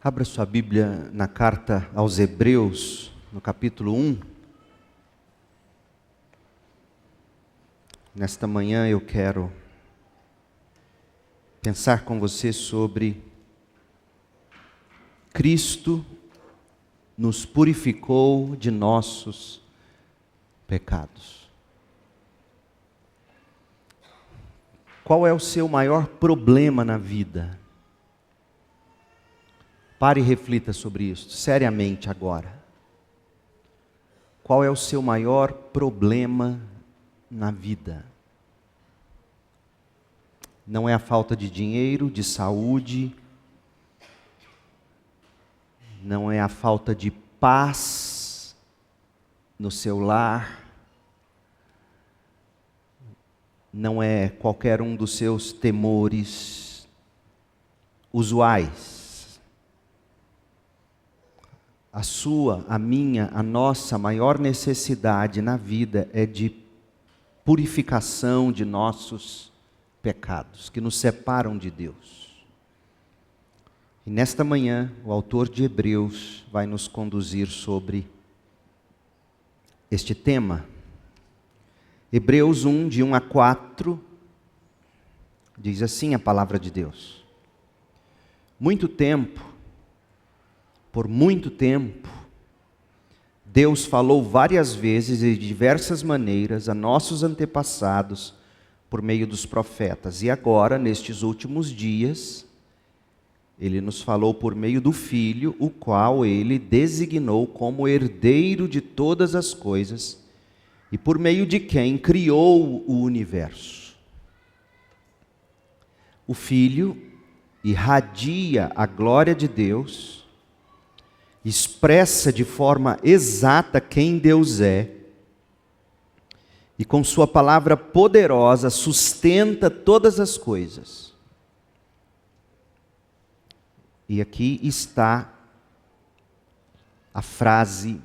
Abra sua Bíblia na carta aos Hebreus, no capítulo 1. Nesta manhã eu quero pensar com você sobre Cristo nos purificou de nossos pecados. Qual é o seu maior problema na vida? Pare e reflita sobre isso, seriamente agora. Qual é o seu maior problema na vida? Não é a falta de dinheiro, de saúde, não é a falta de paz no seu lar, não é qualquer um dos seus temores usuais. A sua, a minha, a nossa maior necessidade na vida é de purificação de nossos pecados, que nos separam de Deus. E nesta manhã, o autor de Hebreus vai nos conduzir sobre este tema. Hebreus 1, de 1 a 4, diz assim a palavra de Deus. Por muito tempo, Deus falou várias vezes e de diversas maneiras a nossos antepassados por meio dos profetas. E agora, nestes últimos dias, Ele nos falou por meio do Filho, o qual Ele designou como herdeiro de todas as coisas e por meio de quem criou o universo. O Filho irradia a glória de Deus, expressa de forma exata quem Deus é, e com sua palavra poderosa sustenta todas as coisas. E aqui está a frase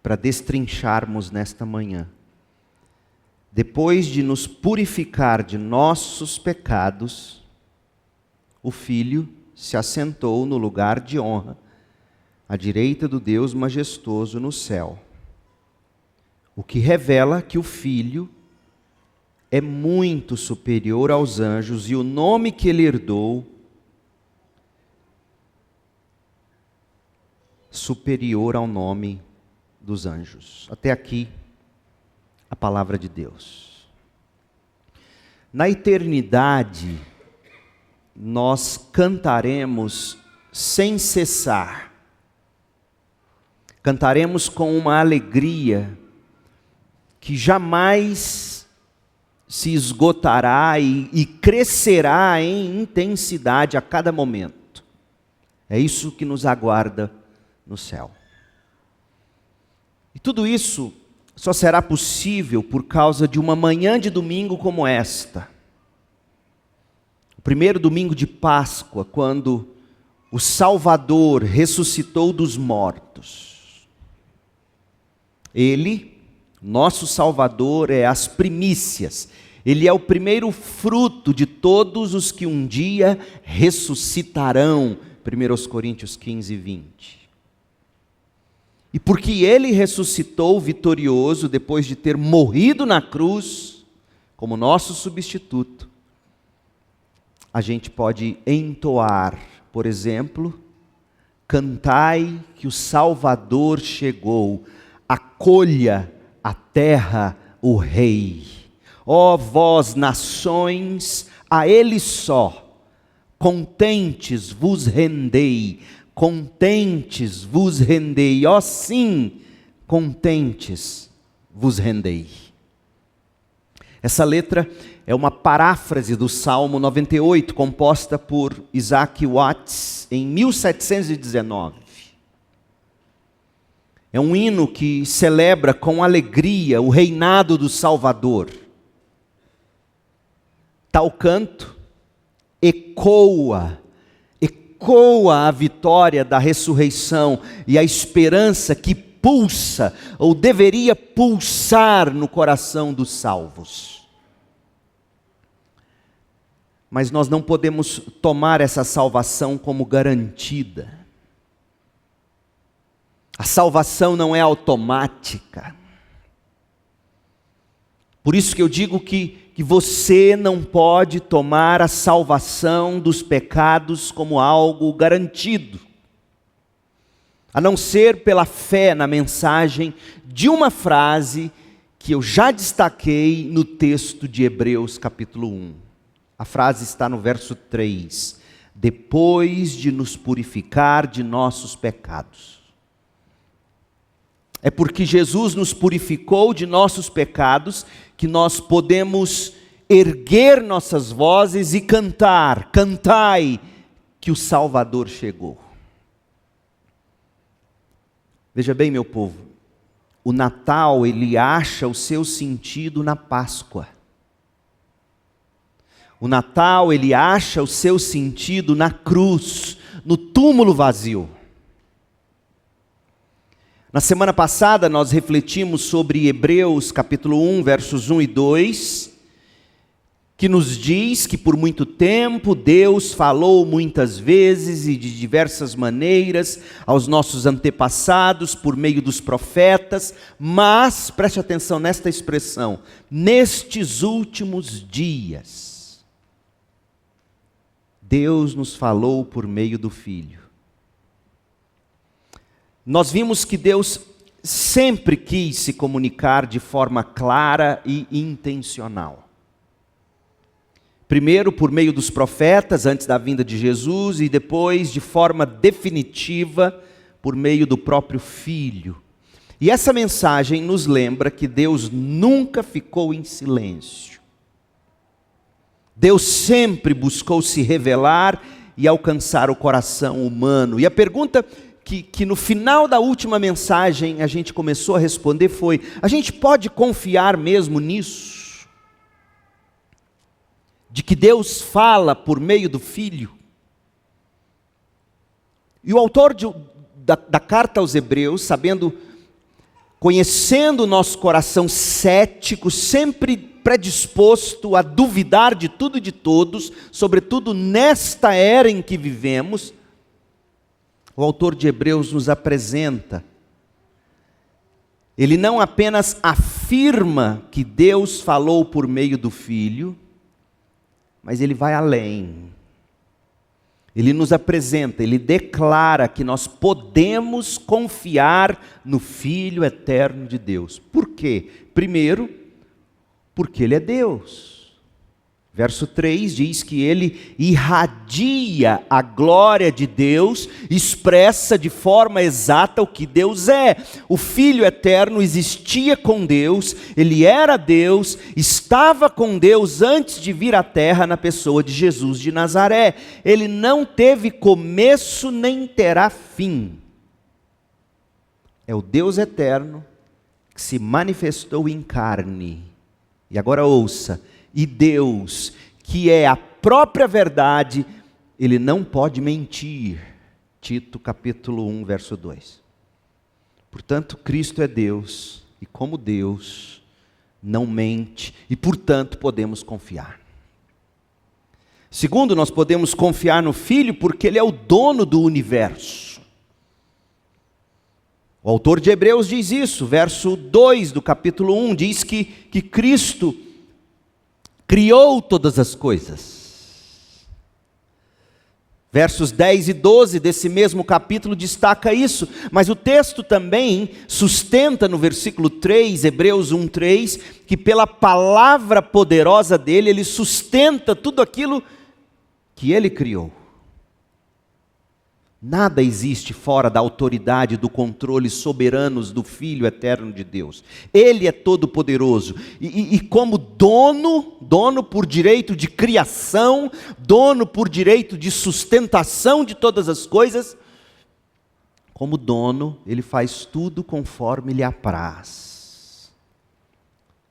para destrincharmos nesta manhã. Depois de nos purificar de nossos pecados, o Filho se assentou no lugar de honra, à direita do Deus majestoso no céu. O que revela que o Filho é muito superior aos anjos e o nome que ele herdou superior ao nome dos anjos. Até aqui, a palavra de Deus. Na eternidade, nós cantaremos sem cessar. Cantaremos com uma alegria que jamais se esgotará e crescerá em intensidade a cada momento. É isso que nos aguarda no céu. E tudo isso só será possível por causa de uma manhã de domingo como esta. O primeiro domingo de Páscoa, quando o Salvador ressuscitou dos mortos. Ele, nosso Salvador, é as primícias. Ele é o primeiro fruto de todos os que um dia ressuscitarão. 1 Coríntios 15, 20. E porque Ele ressuscitou vitorioso depois de ter morrido na cruz, como nosso substituto, a gente pode entoar, por exemplo, cantai que o Salvador chegou, acolha a terra o Rei. Ó vós, nações, a Ele só, contentes vos rendei, contentes vos rendei, ó sim, contentes vos rendei. Essa letra é uma paráfrase do Salmo 98, composta por Isaac Watts em 1719. É um hino que celebra com alegria o reinado do Salvador. Tal canto ecoa a vitória da ressurreição e a esperança que pulsa, ou deveria pulsar no coração dos salvos. mas nós não podemos tomar essa salvação como garantida. A salvação não é automática. Por isso que eu digo que você não pode tomar a salvação dos pecados como algo garantido, a não ser pela fé na mensagem de uma frase que eu já destaquei no texto de Hebreus capítulo 1. A frase está no verso 3. Depois de nos purificar de nossos pecados. É porque Jesus nos purificou de nossos pecados que nós podemos erguer nossas vozes e cantar, cantai que o Salvador chegou. Veja bem, meu povo, o Natal, ele acha o seu sentido na Páscoa. O Natal, ele acha o seu sentido na cruz, no túmulo vazio. Na semana passada nós refletimos sobre Hebreus capítulo 1, versos 1 e 2, que nos diz que por muito tempo Deus falou muitas vezes e de diversas maneiras aos nossos antepassados por meio dos profetas, mas, preste atenção nesta expressão, nestes últimos dias, Deus nos falou por meio do Filho. Nós vimos que Deus sempre quis se comunicar de forma clara e intencional. Primeiro por meio dos profetas, antes da vinda de Jesus, e depois de forma definitiva por meio do próprio Filho. E essa mensagem nos lembra que Deus nunca ficou em silêncio. Deus sempre buscou se revelar e alcançar o coração humano. E a pergunta que no final da última mensagem a gente começou a responder foi: a gente pode confiar mesmo nisso? De que Deus fala por meio do Filho? E o autor da carta aos Hebreus, conhecendo o nosso coração cético, sempre predisposto a duvidar de tudo e de todos, sobretudo nesta era em que vivemos, o autor de Hebreus nos apresenta. Ele não apenas afirma que Deus falou por meio do Filho, mas ele vai além. Ele nos apresenta, ele declara que nós podemos confiar no Filho eterno de Deus. Por quê? Primeiro, porque ele é Deus. Verso 3 diz que ele irradia a glória de Deus, expressa de forma exata o que Deus é. O Filho eterno existia com Deus, ele era Deus, estava com Deus antes de vir à terra na pessoa de Jesus de Nazaré. Ele não teve começo nem terá fim. É o Deus eterno que se manifestou em carne. E agora ouça, e Deus, que é a própria verdade, ele não pode mentir. Tito capítulo 1, verso 2. Portanto, Cristo é Deus, e como Deus, não mente, e portanto podemos confiar. Segundo, nós podemos confiar no Filho, porque ele é o dono do universo. O autor de Hebreus diz isso, verso 2 do capítulo 1, diz que Cristo criou todas as coisas. Versos 10 e 12 desse mesmo capítulo destaca isso, mas o texto também sustenta no versículo 3, Hebreus 1:3, que pela palavra poderosa dele, ele sustenta tudo aquilo que ele criou. Nada existe fora da autoridade, do controle soberanos do Filho eterno de Deus. Ele é todo poderoso. E como dono por direito de criação, dono por direito de sustentação de todas as coisas, como dono, ele faz tudo conforme lhe apraz.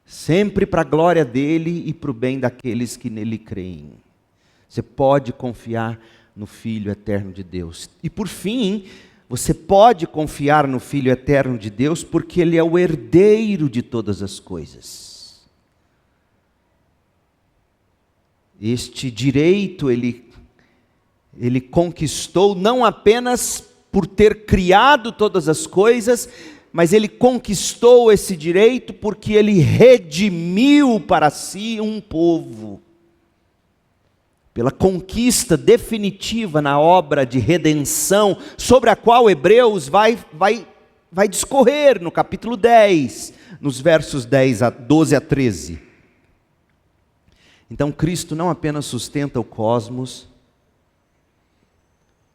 Sempre para a glória dele e para o bem daqueles que nele creem. Você pode confiar no Filho eterno de Deus. E por fim, você pode confiar no Filho eterno de Deus porque ele é o herdeiro de todas as coisas. Este direito ele conquistou não apenas por ter criado todas as coisas, mas ele conquistou esse direito porque ele redimiu para si um povo. Pela conquista definitiva na obra de redenção, sobre a qual Hebreus vai discorrer no capítulo 10, nos versos 12 a 13. Então Cristo não apenas sustenta o cosmos,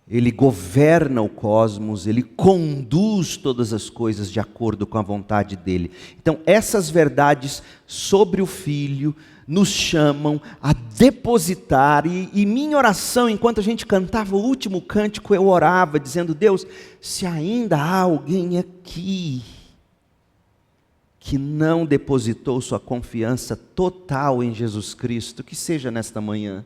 Ele governa o cosmos, Ele conduz todas as coisas de acordo com a vontade dEle. Então essas verdades sobre o Filho nos chamam a depositar, e minha oração, enquanto a gente cantava o último cântico, eu orava dizendo: Deus, se ainda há alguém aqui que não depositou sua confiança total em Jesus Cristo, que seja nesta manhã.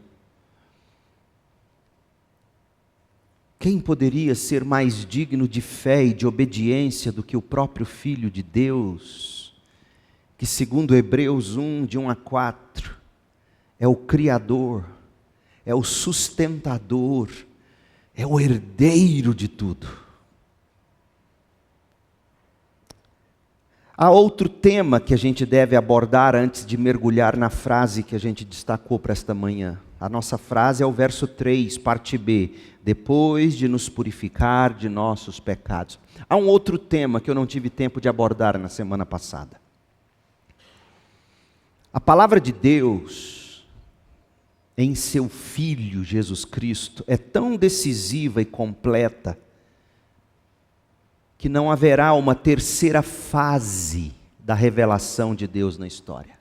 Quem poderia ser mais digno de fé e de obediência do que o próprio Filho de Deus, que segundo Hebreus 1, de 1 a 4, é o Criador, é o sustentador, é o herdeiro de tudo. Há outro tema que a gente deve abordar antes de mergulhar na frase que a gente destacou para esta manhã. A nossa frase é o verso 3, parte B. Depois de nos purificar de nossos pecados. Há um outro tema que eu não tive tempo de abordar na semana passada. A palavra de Deus, em seu Filho Jesus Cristo, é tão decisiva e completa, que não haverá uma terceira fase da revelação de Deus na história.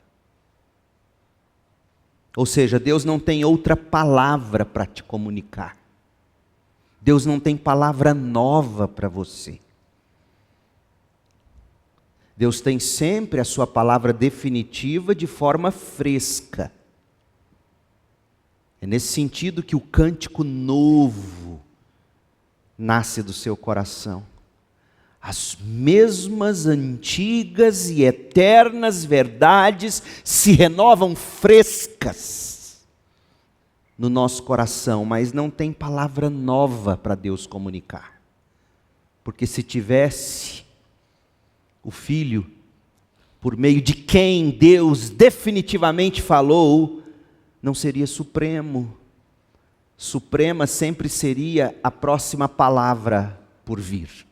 Ou seja, Deus não tem outra palavra para te comunicar. Deus não tem palavra nova para você. Deus tem sempre a sua palavra definitiva de forma fresca. É nesse sentido que o cântico novo nasce do seu coração. As mesmas antigas e eternas verdades se renovam frescas no nosso coração, mas não tem palavra nova para Deus comunicar. Porque se tivesse, o Filho, por meio de quem Deus definitivamente falou, não seria supremo. Suprema sempre seria a próxima palavra por vir.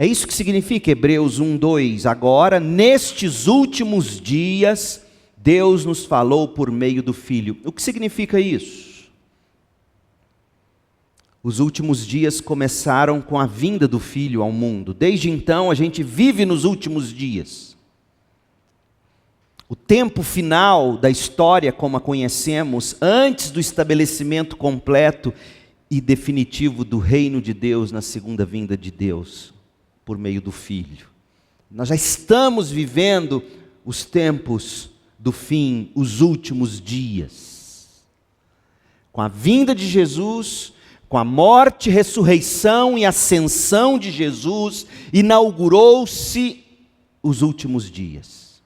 É isso que significa Hebreus 1:2. Agora, nestes últimos dias, Deus nos falou por meio do Filho. O que significa isso? Os últimos dias começaram com a vinda do Filho ao mundo. Desde então, a gente vive nos últimos dias. O tempo final da história, como a conhecemos, antes do estabelecimento completo e definitivo do reino de Deus na segunda vinda de Deus, por meio do Filho. Nós já estamos vivendo os tempos do fim, os últimos dias. Com a vinda de Jesus, com a morte, ressurreição e ascensão de Jesus, inaugurou-se os últimos dias.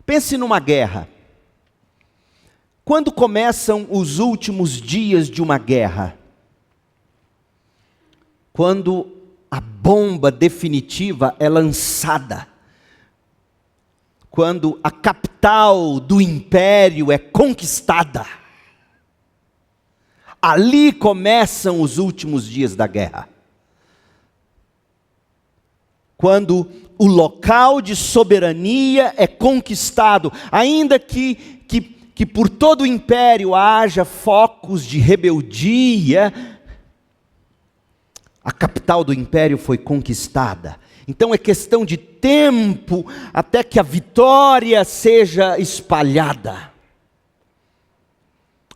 Pense numa guerra. Quando começam os últimos dias de uma guerra? Quando a bomba definitiva é lançada. Quando a capital do império é conquistada. Ali começam os últimos dias da guerra. Quando o local de soberania é conquistado, ainda que por todo o império haja focos de rebeldia, a capital do império foi conquistada. Então é questão de tempo até que a vitória seja espalhada.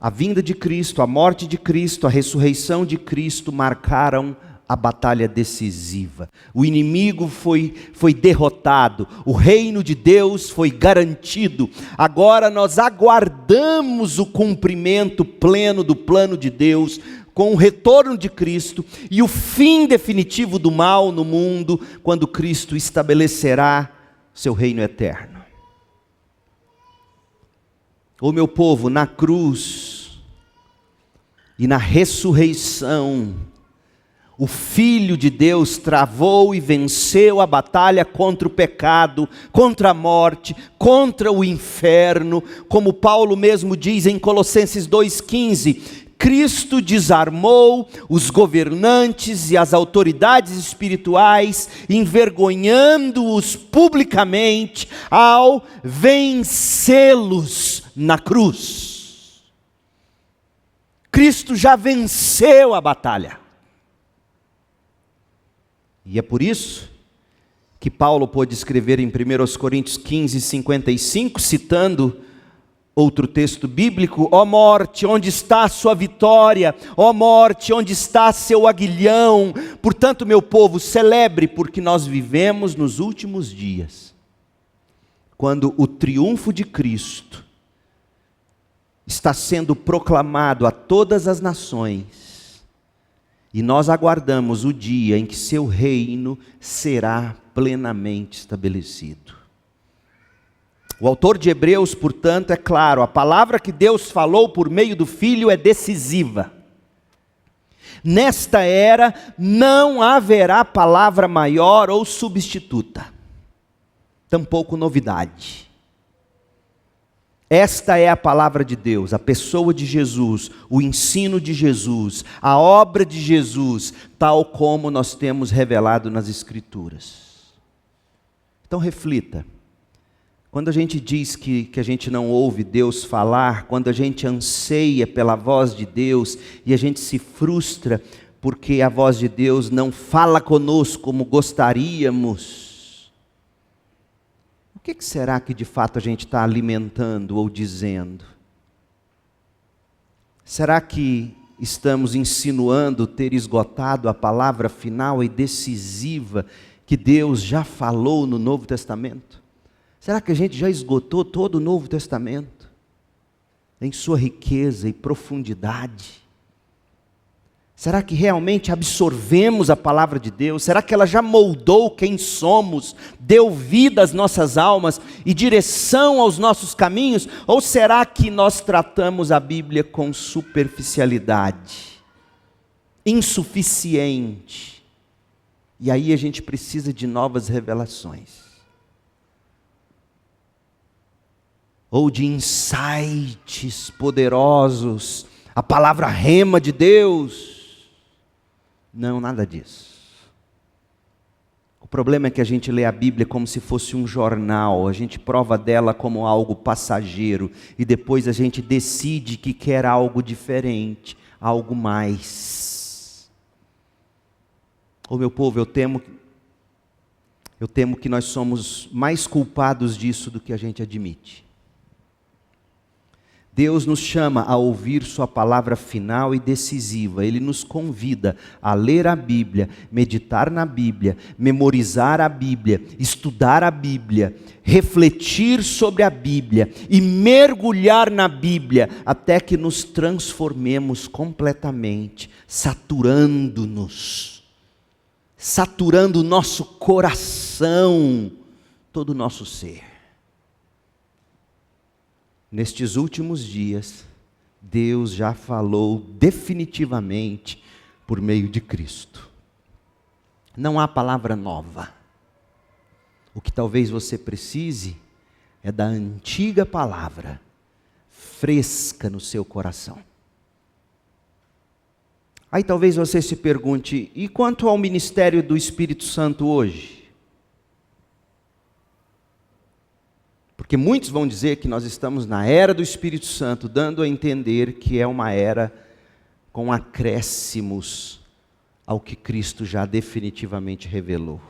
A vinda de Cristo, a morte de Cristo, a ressurreição de Cristo marcaram a batalha decisiva. O inimigo foi derrotado, o reino de Deus foi garantido. Agora nós aguardamos o cumprimento pleno do plano de Deus, com o retorno de Cristo e o fim definitivo do mal no mundo, quando Cristo estabelecerá seu reino eterno. Ô meu povo, na cruz e na ressurreição, o Filho de Deus travou e venceu a batalha contra o pecado, contra a morte, contra o inferno, como Paulo mesmo diz em Colossenses 2,15, Cristo desarmou os governantes e as autoridades espirituais, envergonhando-os publicamente ao vencê-los na cruz. Cristo já venceu a batalha. E é por isso que Paulo pôde escrever em 1 Coríntios 15, 55, citando outro texto bíblico: ó morte, onde está a sua vitória? Ó morte, onde está seu aguilhão? Portanto, meu povo, celebre, porque nós vivemos nos últimos dias, quando o triunfo de Cristo está sendo proclamado a todas as nações, e nós aguardamos o dia em que seu reino será plenamente estabelecido. O autor de Hebreus, portanto, é claro, a palavra que Deus falou por meio do Filho é decisiva. Nesta era não haverá palavra maior ou substituta, tampouco novidade. Esta é a palavra de Deus, a pessoa de Jesus, o ensino de Jesus, a obra de Jesus, tal como nós temos revelado nas Escrituras. Então reflita, quando a gente diz que a gente não ouve Deus falar, quando a gente anseia pela voz de Deus e a gente se frustra porque a voz de Deus não fala conosco como gostaríamos, o que será que de fato a gente está alimentando ou dizendo? Será que estamos insinuando ter esgotado a palavra final e decisiva que Deus já falou no Novo Testamento? Será que a gente já esgotou todo o Novo Testamento, em sua riqueza e profundidade? Será que realmente absorvemos a palavra de Deus? Será que ela já moldou quem somos, deu vida às nossas almas e direção aos nossos caminhos? Ou será que nós tratamos a Bíblia com superficialidade, insuficiente? E aí a gente precisa de novas revelações, ou de insights poderosos, a palavra rema de Deus. Não, nada disso. O problema é que a gente lê a Bíblia como se fosse um jornal, a gente prova dela como algo passageiro, e depois a gente decide que quer algo diferente, algo mais. Ô meu povo, eu temo que nós somos mais culpados disso do que a gente admite. Deus nos chama a ouvir sua palavra final e decisiva. Ele nos convida a ler a Bíblia, meditar na Bíblia, memorizar a Bíblia, estudar a Bíblia, refletir sobre a Bíblia e mergulhar na Bíblia até que nos transformemos completamente, saturando-nos, saturando o nosso coração, todo o nosso ser. Nestes últimos dias, Deus já falou definitivamente por meio de Cristo. Não há palavra nova. O que talvez você precise é da antiga palavra, fresca no seu coração. Aí talvez você se pergunte, e quanto ao ministério do Espírito Santo hoje? Porque muitos vão dizer que nós estamos na era do Espírito Santo, dando a entender que é uma era com acréscimos ao que Cristo já definitivamente revelou.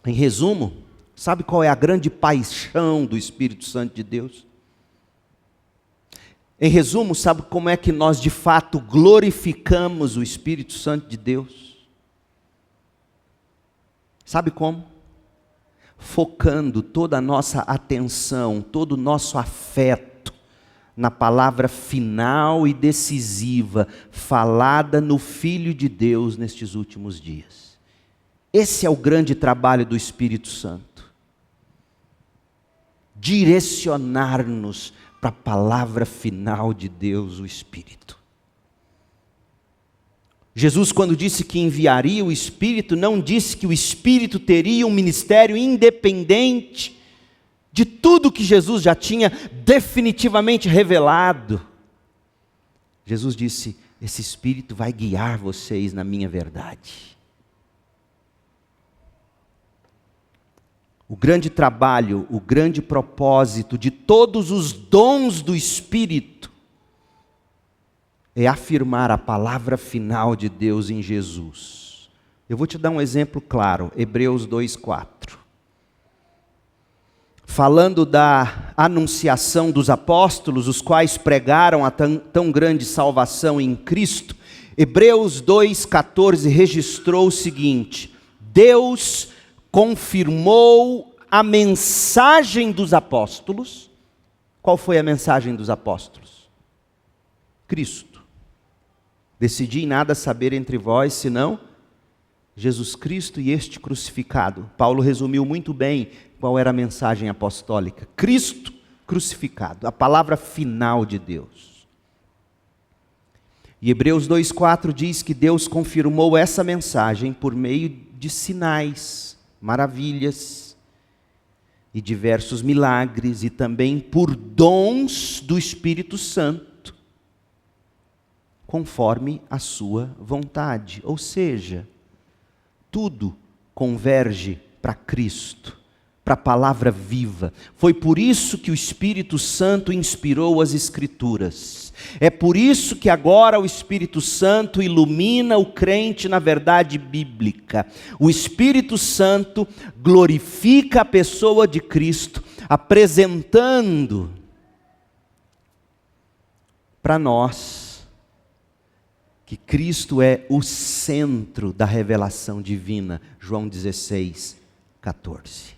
Em resumo, sabe qual é a grande paixão do Espírito Santo de Deus? Em resumo, sabe como é que nós de fato glorificamos o Espírito Santo de Deus? Sabe como? Focando toda a nossa atenção, todo o nosso afeto na palavra final e decisiva, falada no Filho de Deus nestes últimos dias. Esse é o grande trabalho do Espírito Santo. direcionar-nos para a palavra final de Deus, o Espírito. Jesus, quando disse que enviaria o Espírito, não disse que o Espírito teria um ministério independente de tudo que Jesus já tinha definitivamente revelado. Jesus disse: esse Espírito vai guiar vocês na minha verdade. O grande trabalho, o grande propósito de todos os dons do Espírito é afirmar a palavra final de Deus em Jesus. Eu vou te dar um exemplo claro, Hebreus 2:4. Falando da anunciação dos apóstolos, os quais pregaram a tão grande salvação em Cristo, Hebreus 2:14 registrou o seguinte: Deus confirmou a mensagem dos apóstolos. Qual foi a mensagem dos apóstolos? Cristo. Decidi nada saber entre vós, senão Jesus Cristo e este crucificado. Paulo resumiu muito bem qual era a mensagem apostólica. Cristo crucificado, a palavra final de Deus. E Hebreus 2:4 diz que Deus confirmou essa mensagem por meio de sinais, maravilhas e diversos milagres, e também por dons do Espírito Santo, conforme a sua vontade. Ou seja, tudo converge para Cristo, para a palavra viva. Foi por isso que o Espírito Santo inspirou as Escrituras. É por isso que agora o Espírito Santo ilumina o crente na verdade bíblica. O Espírito Santo glorifica a pessoa de Cristo, apresentando para nós que Cristo é o centro da revelação divina. João 16:14.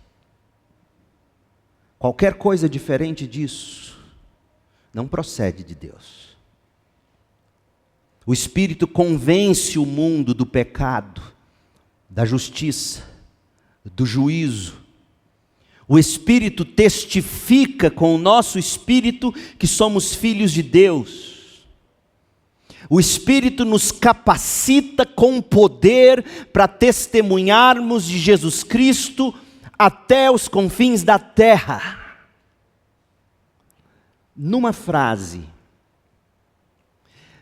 Qualquer coisa diferente disso não procede de Deus. O Espírito convence o mundo do pecado, da justiça, do juízo. O Espírito testifica com o nosso espírito que somos filhos de Deus. O Espírito nos capacita com poder para testemunharmos de Jesus Cristo até os confins da terra. Numa frase,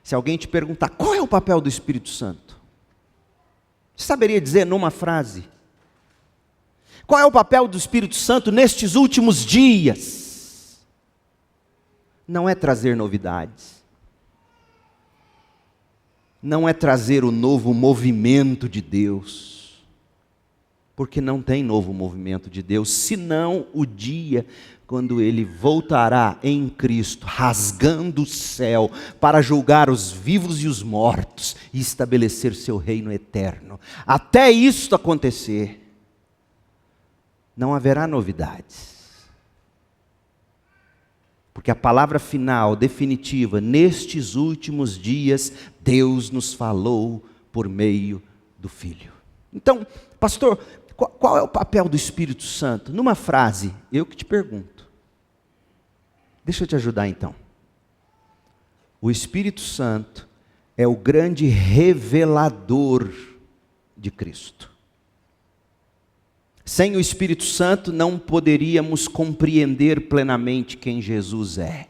se alguém te perguntar qual é o papel do Espírito Santo, você saberia dizer numa frase? Qual é o papel do Espírito Santo nestes últimos dias? Não é trazer novidades. Não é trazer o novo movimento de Deus, porque não tem novo movimento de Deus, senão o dia quando Ele voltará em Cristo, rasgando o céu, para julgar os vivos e os mortos, e estabelecer seu reino eterno. Até isso acontecer, não haverá novidades. Porque a palavra final, definitiva, nestes últimos dias, Deus nos falou por meio do Filho. Então, pastor, qual é o papel do Espírito Santo? Numa frase, eu que te pergunto. Deixa eu te ajudar então. O Espírito Santo é o grande revelador de Cristo. Sem o Espírito Santo não poderíamos compreender plenamente quem Jesus é.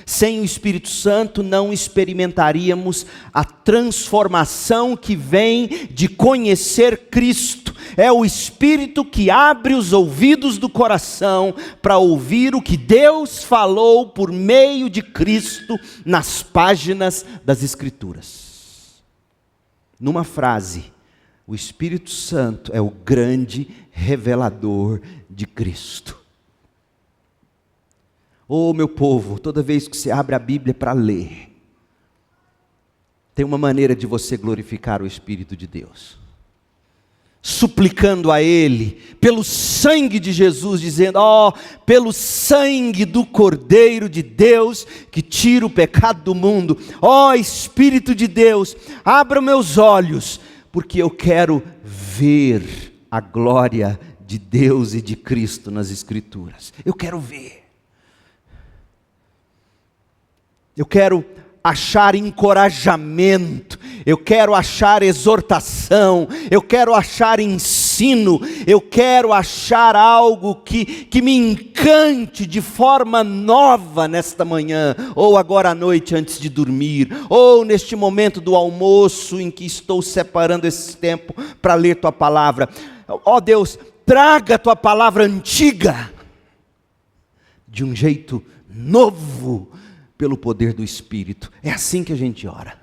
Sem o Espírito Santo não experimentaríamos a transformação que vem de conhecer Cristo. É o Espírito que abre os ouvidos do coração para ouvir o que Deus falou por meio de Cristo nas páginas das Escrituras. Numa frase, o Espírito Santo é o grande revelador de Cristo. Oh, meu povo, toda vez que você abre a Bíblia para ler, tem uma maneira de você glorificar o Espírito de Deus. Suplicando a Ele, pelo sangue de Jesus, dizendo, pelo sangue do Cordeiro de Deus, que tira o pecado do mundo. Espírito de Deus, abra meus olhos, porque eu quero ver a glória de Deus e de Cristo nas Escrituras. Eu quero ver. Eu quero achar encorajamento, eu quero achar exortação, eu quero achar ensino, eu quero achar algo que me encante de forma nova nesta manhã, ou agora à noite antes de dormir, ou neste momento do almoço em que estou separando esse tempo para ler Tua Palavra. Ó Deus, traga a Tua Palavra antiga, de um jeito novo, pelo poder do Espírito. É assim que a gente ora.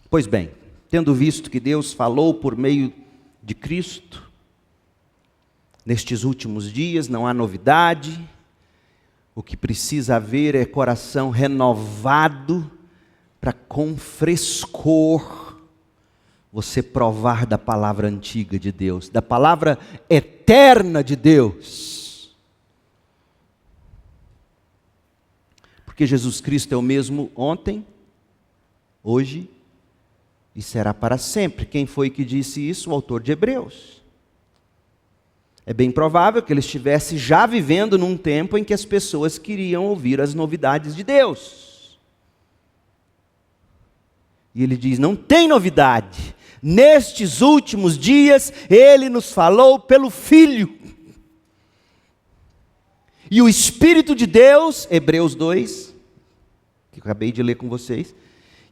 Pois bem, tendo visto que Deus falou por meio de Cristo, nestes últimos dias não há novidade, o que precisa haver é coração renovado, para com frescor, você provar da palavra antiga de Deus, da palavra eterna de Deus. Porque Jesus Cristo é o mesmo ontem, hoje e será para sempre. Quem foi que disse isso? O autor de Hebreus. É bem provável que ele estivesse já vivendo num tempo em que as pessoas queriam ouvir as novidades de Deus. E ele diz, não tem novidade. Nestes últimos dias, ele nos falou pelo Filho. E o Espírito de Deus, Hebreus 2, que eu acabei de ler com vocês,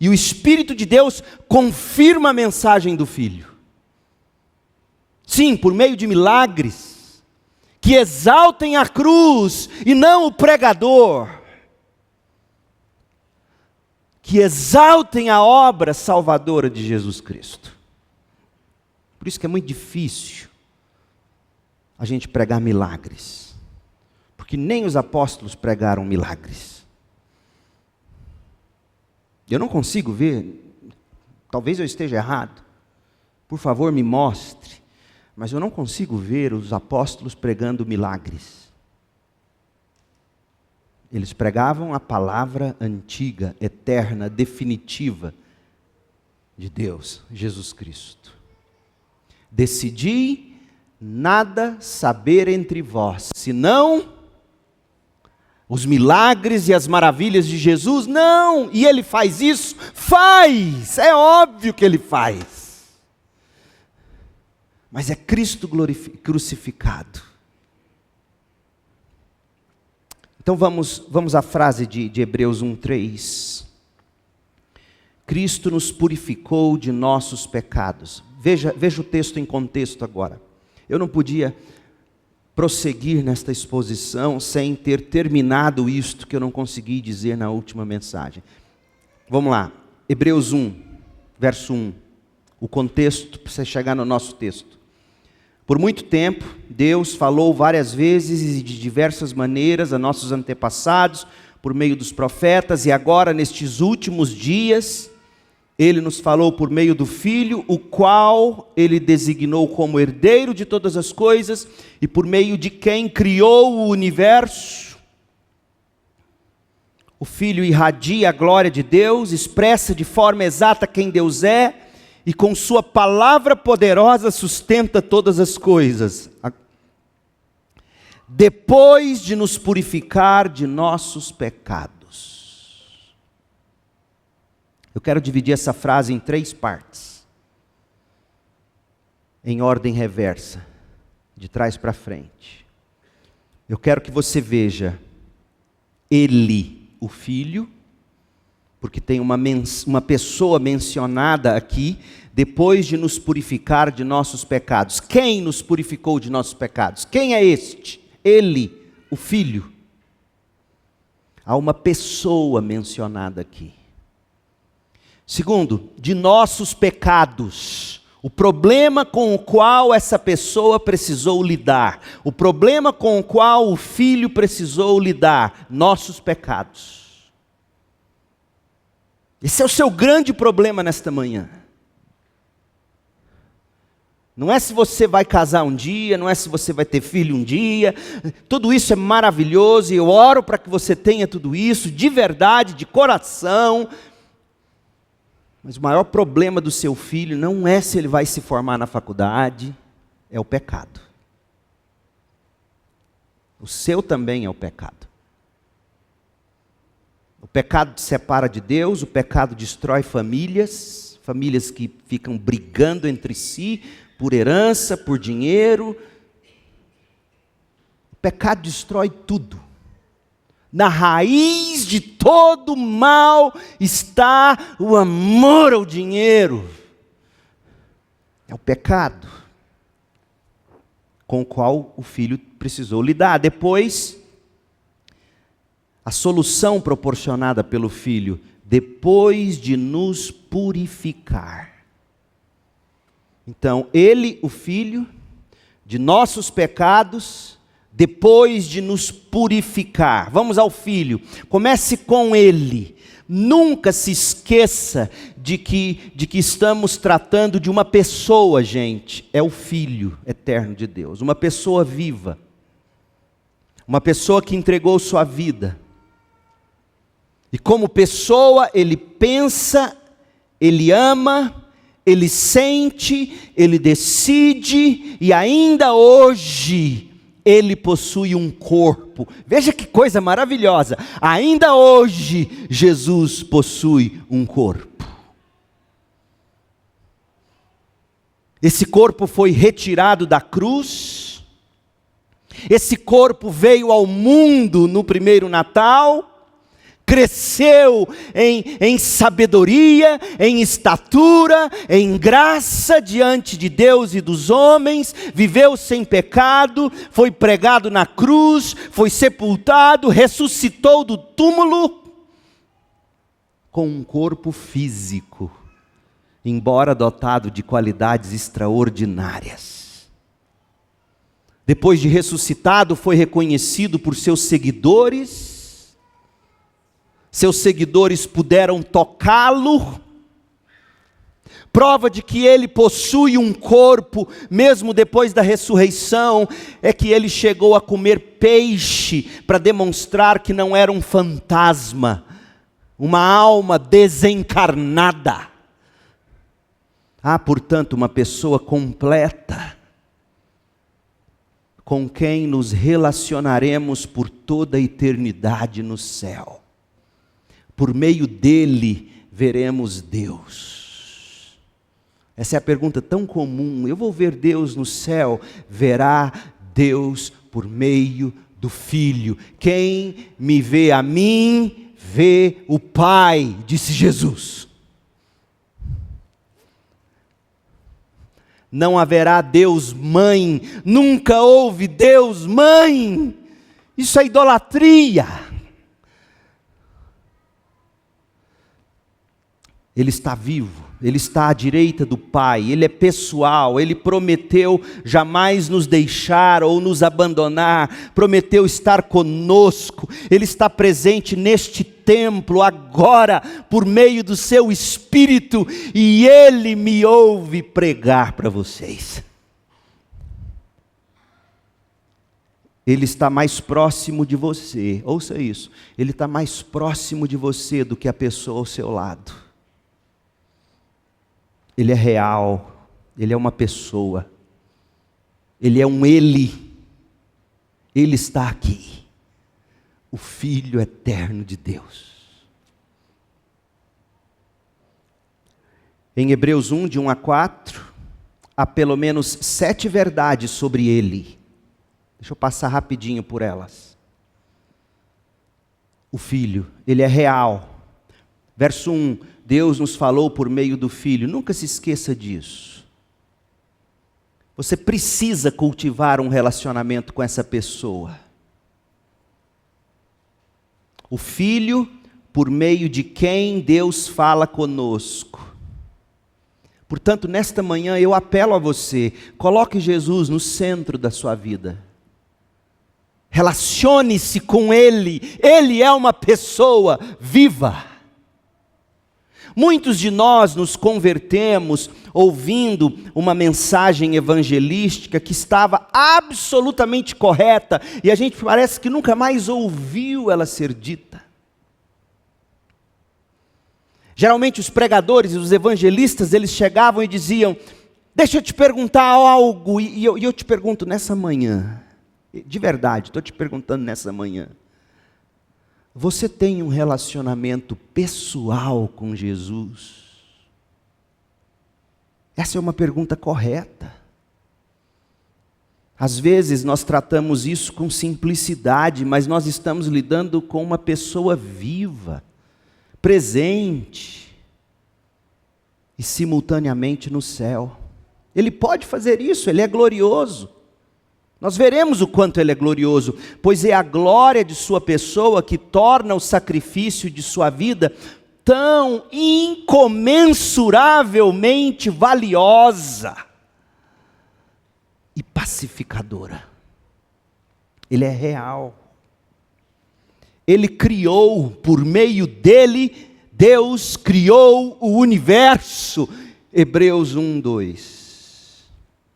e o Espírito de Deus confirma a mensagem do Filho. Sim, por meio de milagres, que exaltem a cruz e não o pregador, que exaltem a obra salvadora de Jesus Cristo. Por isso que é muito difícil a gente pregar milagres. Que nem os apóstolos pregaram milagres. Eu não consigo ver, talvez eu esteja errado, por favor me mostre, mas eu não consigo ver os apóstolos pregando milagres. Eles pregavam a palavra antiga, eterna, definitiva de Deus, Jesus Cristo. Decidi nada saber entre vós, senão os milagres e as maravilhas de Jesus. Não, e Ele faz isso? Faz, é óbvio que Ele faz. Mas é Cristo crucificado. Então vamos à frase de Hebreus 1:3. Cristo nos purificou de nossos pecados. Veja o texto em contexto agora. Eu não podia prosseguir nesta exposição sem ter terminado isto que eu não consegui dizer na última mensagem. Vamos lá, Hebreus 1, verso 1, o contexto para você chegar no nosso texto. Por muito tempo, Deus falou várias vezes e de diversas maneiras a nossos antepassados, por meio dos profetas, e agora nestes últimos dias, Ele nos falou por meio do Filho, o qual Ele designou como herdeiro de todas as coisas, e por meio de quem criou o universo. O Filho irradia a glória de Deus, expressa de forma exata quem Deus é, e com sua palavra poderosa sustenta todas as coisas. Depois de nos purificar de nossos pecados. Eu quero dividir essa frase em 3 partes, em ordem reversa, de trás para frente. Eu quero que você veja Ele, o Filho, porque tem uma pessoa mencionada aqui, depois de nos purificar de nossos pecados. Quem nos purificou de nossos pecados? Quem é este? Ele, o Filho. Há uma pessoa mencionada aqui. Segundo, de nossos pecados. O problema com o qual essa pessoa precisou lidar. O problema com o qual o Filho precisou lidar. Nossos pecados. Esse é o seu grande problema nesta manhã. Não é se você vai casar um dia, não é se você vai ter filho um dia. Tudo isso é maravilhoso e eu oro para que você tenha tudo isso de verdade, de coração. Mas o maior problema do seu filho não é se ele vai se formar na faculdade, é o pecado. O seu também é o pecado. O pecado te separa de Deus, o pecado destrói famílias, famílias que ficam brigando entre si por herança, por dinheiro. O pecado destrói tudo. Na raiz de todo mal está o amor ao dinheiro. É o pecado com o qual o filho precisou lidar. Depois, a solução proporcionada pelo filho, depois de nos purificar. Então, ele, o filho, de nossos pecados, depois de nos purificar. Vamos ao filho. Comece com ele. Nunca se esqueça de que estamos tratando de uma pessoa, gente. É o Filho eterno de Deus. Uma pessoa viva. Uma pessoa que entregou sua vida. E como pessoa, ele pensa, ele ama, ele sente, ele decide, e ainda hoje ele possui um corpo. Veja que coisa maravilhosa. Ainda hoje, Jesus possui um corpo. Esse corpo foi retirado da cruz. Esse corpo veio ao mundo no primeiro Natal. Cresceu em sabedoria, em estatura, em graça diante de Deus e dos homens, viveu sem pecado, foi pregado na cruz, foi sepultado, ressuscitou do túmulo, com um corpo físico, embora dotado de qualidades extraordinárias. Depois de ressuscitado, foi reconhecido por seus seguidores. Seus seguidores puderam tocá-lo, prova de que ele possui um corpo, mesmo depois da ressurreição, é que ele chegou a comer peixe, para demonstrar que não era um fantasma, uma alma desencarnada. Portanto, uma pessoa completa, com quem nos relacionaremos por toda a eternidade no céu. Por meio dele, veremos Deus. Essa é a pergunta tão comum. Eu vou ver Deus no céu. Verá Deus por meio do Filho. Quem me vê a mim, vê o Pai, disse Jesus. Não haverá Deus mãe. Nunca houve Deus mãe. Isso é idolatria. Ele está vivo, Ele está à direita do Pai, Ele é pessoal, Ele prometeu jamais nos deixar ou nos abandonar, prometeu estar conosco, Ele está presente neste templo agora, por meio do seu Espírito, e Ele me ouve pregar para vocês. Ele está mais próximo de você, ouça isso, Ele está mais próximo de você do que a pessoa ao seu lado. Ele é real, Ele é uma pessoa, Ele é um Ele, Ele está aqui, o Filho eterno de Deus. Em Hebreus 1, de 1 a 4, há pelo menos 7 verdades sobre Ele. Deixa eu passar rapidinho por elas. O Filho, Ele é real. Verso 1, Deus nos falou por meio do Filho. Nunca se esqueça disso. Você precisa cultivar um relacionamento com essa pessoa. O Filho, por meio de quem Deus fala conosco. Portanto, nesta manhã eu apelo a você, coloque Jesus no centro da sua vida. Relacione-se com Ele. Ele é uma pessoa viva. Muitos de nós nos convertemos ouvindo uma mensagem evangelística que estava absolutamente correta e a gente parece que nunca mais ouviu ela ser dita. Geralmente os pregadores e os evangelistas, eles chegavam e diziam: deixa eu te perguntar algo, e eu te pergunto nessa manhã, de verdade, estou te perguntando nessa manhã, você tem um relacionamento pessoal com Jesus? Essa é uma pergunta correta. Às vezes nós tratamos isso com simplicidade, mas nós estamos lidando com uma pessoa viva, presente e simultaneamente no céu. Ele pode fazer isso, ele é glorioso. Nós veremos o quanto ele é glorioso, pois é a glória de sua pessoa que torna o sacrifício de sua vida tão incomensuravelmente valiosa e pacificadora. Ele é real. Ele criou, por meio dele, Deus criou o universo. Hebreus 1:2.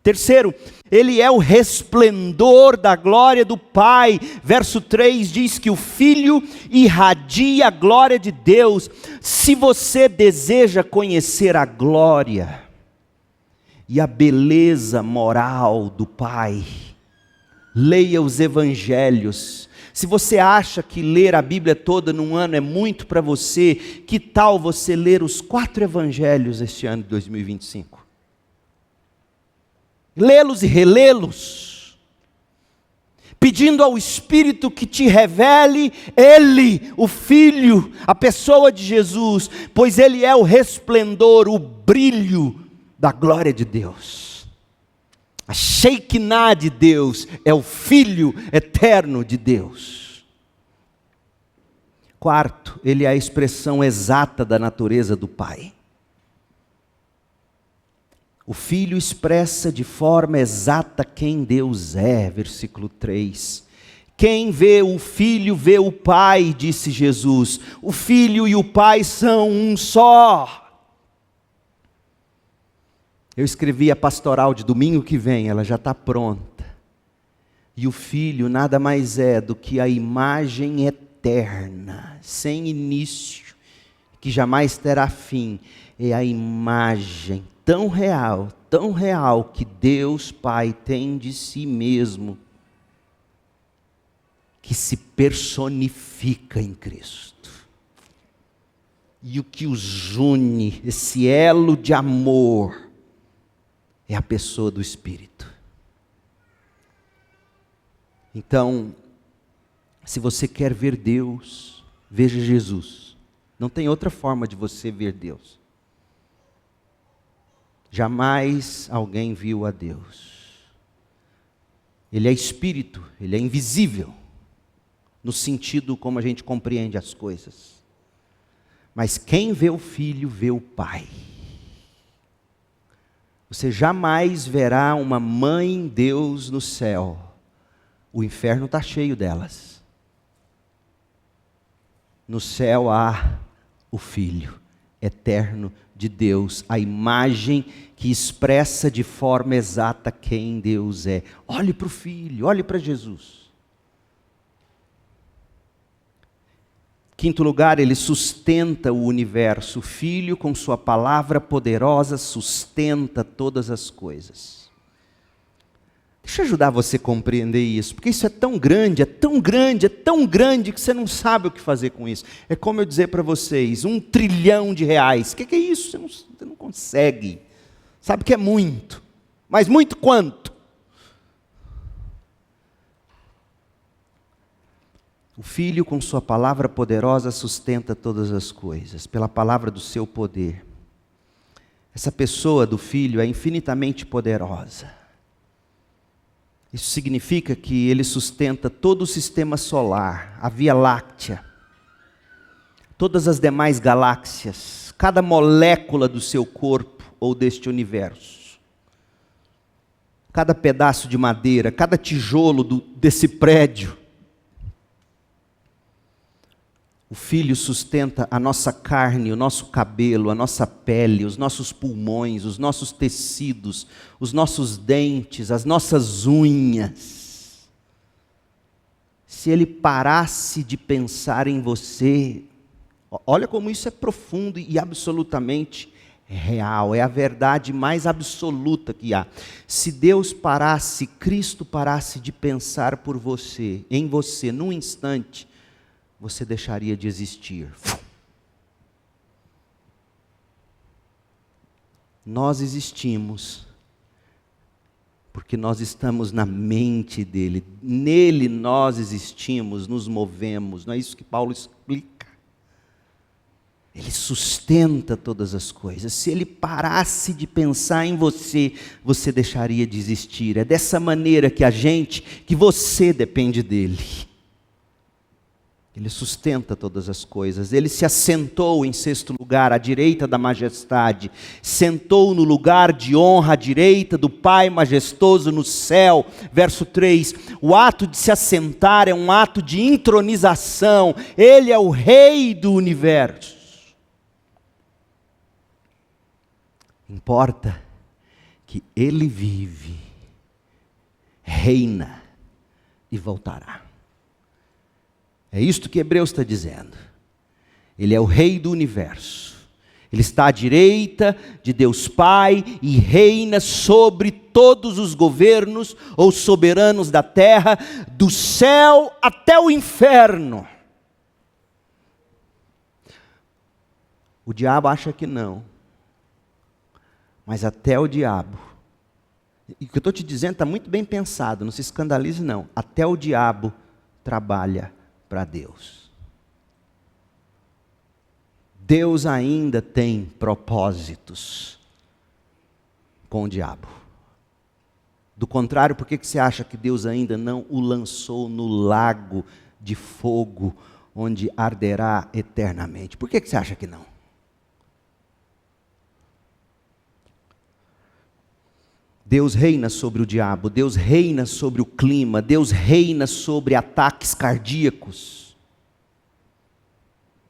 Terceiro, ele é o resplendor da glória do Pai. Verso 3 diz que o Filho irradia a glória de Deus. Se você deseja conhecer a glória e a beleza moral do Pai, leia os evangelhos. Se você acha que ler a Bíblia toda num ano é muito para você, que tal você ler os 4 evangelhos este ano de 2025? Lê-los e relê-los, pedindo ao Espírito que te revele Ele, o Filho, a pessoa de Jesus, pois Ele é o resplendor, o brilho da glória de Deus. A Shekinah de Deus é o Filho eterno de Deus. Quarto, ele é a expressão exata da natureza do Pai. O Filho expressa de forma exata quem Deus é, versículo 3. Quem vê o Filho vê o Pai, disse Jesus. O Filho e o Pai são um só. Eu escrevi a pastoral de domingo que vem, ela já está pronta. E o Filho nada mais é do que a imagem eterna, sem início, que jamais terá fim. É a imagem tão real que Deus Pai tem de si mesmo, que se personifica em Cristo. E o que os une, esse elo de amor, é a pessoa do Espírito. Então, se você quer ver Deus, veja Jesus. Não tem outra forma de você ver Deus. Jamais alguém viu a Deus. Ele é Espírito, Ele é invisível, no sentido como a gente compreende as coisas. Mas quem vê o Filho, vê o Pai. Você jamais verá uma mãe Deus no céu. O inferno está cheio delas. No céu há o Filho eterno de Deus, a imagem que expressa de forma exata quem Deus é. Olhe para o Filho, olhe para Jesus. Quinto lugar, ele sustenta o universo. O Filho, com sua palavra poderosa, sustenta todas as coisas. Deixa eu ajudar você a compreender isso, porque isso é tão grande, é tão grande, é tão grande, que você não sabe o que fazer com isso. É como eu dizer para vocês, 1 trilhão de reais. O que é isso? Você não consegue. Sabe que é muito. Mas muito quanto? O Filho, com sua palavra poderosa, sustenta todas as coisas, pela palavra do seu poder. Essa pessoa do Filho é infinitamente poderosa. Isso significa que ele sustenta todo o sistema solar, a Via Láctea, todas as demais galáxias, cada molécula do seu corpo ou deste universo, cada pedaço de madeira, cada tijolo desse prédio. O Filho sustenta a nossa carne, o nosso cabelo, a nossa pele, os nossos pulmões, os nossos tecidos, os nossos dentes, as nossas unhas. Se Ele parasse de pensar em você, Olha como isso é profundo e absolutamente real. É a verdade mais absoluta que há. Se Deus parasse, Cristo parasse de pensar por você, em você, num instante, você deixaria de existir. Nós existimos porque nós estamos na mente dele. Nele nós existimos, nos movemos. Não é isso que Paulo explica? Ele sustenta todas as coisas. Se ele parasse de pensar em você, você deixaria de existir. É dessa maneira que você depende dele. Ele sustenta todas as coisas. Ele se assentou em sexto lugar, à direita da majestade. Sentou no lugar de honra, à direita do Pai majestoso no céu. Verso 3. O ato de se assentar é um ato de intronização. Ele é o Rei do universo. Importa que Ele vive, reina e voltará. É isto que Hebreus está dizendo. Ele é o Rei do universo. Ele está à direita de Deus Pai e reina sobre todos os governos ou soberanos da terra, do céu até o inferno. O diabo acha que não. Mas até o diabo, e o que eu estou te dizendo está muito bem pensado, não se escandalize não, até o diabo trabalha para Deus. Deus ainda tem propósitos com o diabo. Do contrário, por que você acha que Deus ainda não o lançou no lago de fogo, onde arderá eternamente? Por que você acha que não? Deus reina sobre o diabo, Deus reina sobre o clima, Deus reina sobre ataques cardíacos,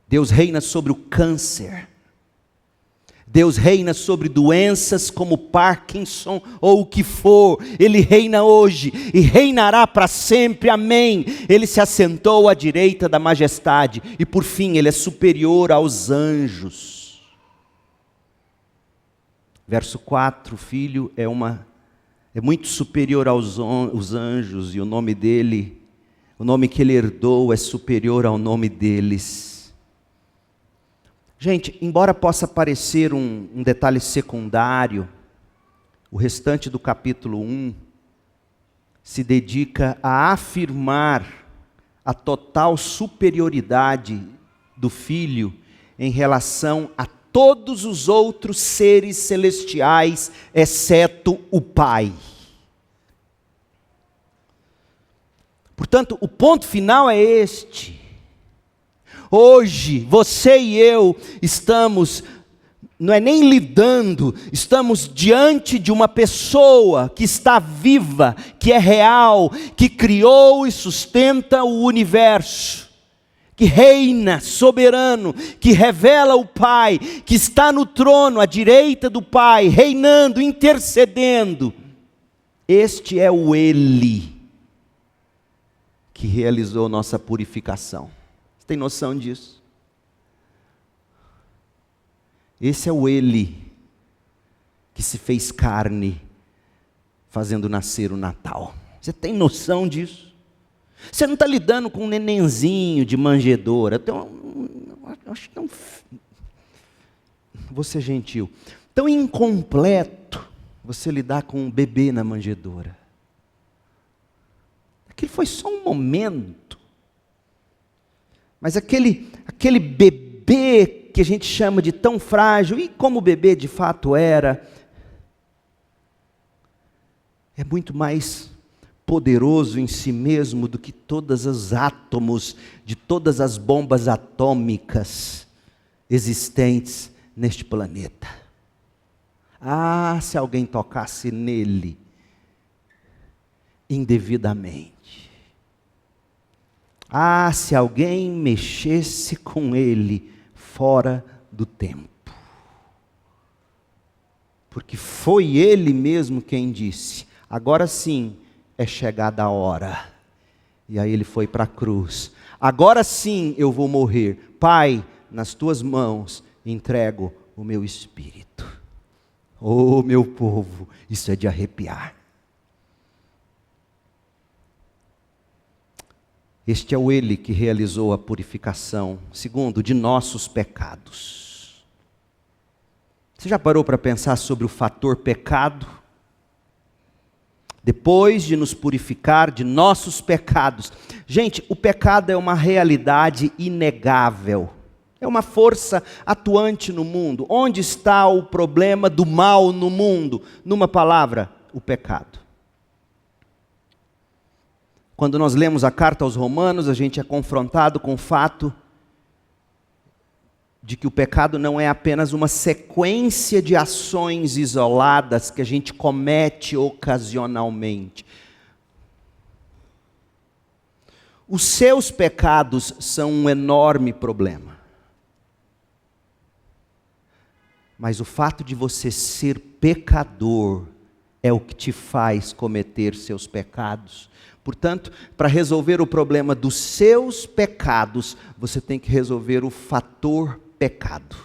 Deus reina sobre o câncer, Deus reina sobre doenças como Parkinson ou o que for. Ele reina hoje e reinará para sempre, amém. Ele se assentou à direita da majestade e por fim Ele é superior aos anjos. Verso 4, o filho é muito superior aos anjos, e o nome dele, o nome que ele herdou é superior ao nome deles. Gente, embora possa parecer um detalhe secundário, o restante do capítulo 1 se dedica a afirmar a total superioridade do Filho em relação a todos os outros seres celestiais, exceto o Pai. Portanto, o ponto final é este. Hoje, você e eu estamos, não é nem lidando, estamos diante de uma pessoa que está viva, que é real, que criou e sustenta o universo, que reina soberano, que revela o Pai, que está no trono à direita do Pai, reinando, intercedendo. Este é o Ele que realizou nossa purificação. Você tem noção disso? Esse é o Ele que se fez carne, fazendo nascer o Natal. Você tem noção disso? Você não está lidando com um nenenzinho de manjedoura. Acho tão... Vou ser gentil. Tão incompleto você lidar com um bebê na manjedoura. Aquilo foi só um momento. Mas aquele bebê que a gente chama de tão frágil, e como o bebê de fato era, é muito mais poderoso em si mesmo do que todos os átomos de todas as bombas atômicas existentes neste planeta. Ah, se alguém tocasse nele indevidamente. Ah, se alguém mexesse com ele fora do tempo. Porque foi ele mesmo quem disse: agora sim é chegada a hora. E aí ele foi para a cruz. Agora sim eu vou morrer. Pai, nas tuas mãos entrego o meu espírito. Oh, meu povo, isso é de arrepiar. Este é o Ele que realizou a purificação, segundo, de nossos pecados. Você já parou para pensar sobre o fator pecado? Depois de nos purificar de nossos pecados. Gente, o pecado é uma realidade inegável. É uma força atuante no mundo. Onde está o problema do mal no mundo? Numa palavra, o pecado. Quando nós lemos a carta aos Romanos, a gente é confrontado com o fato de que o pecado não é apenas uma sequência de ações isoladas que a gente comete ocasionalmente. Os seus pecados são um enorme problema. Mas o fato de você ser pecador é o que te faz cometer seus pecados. Portanto, para resolver o problema dos seus pecados, você tem que resolver o fator pecado.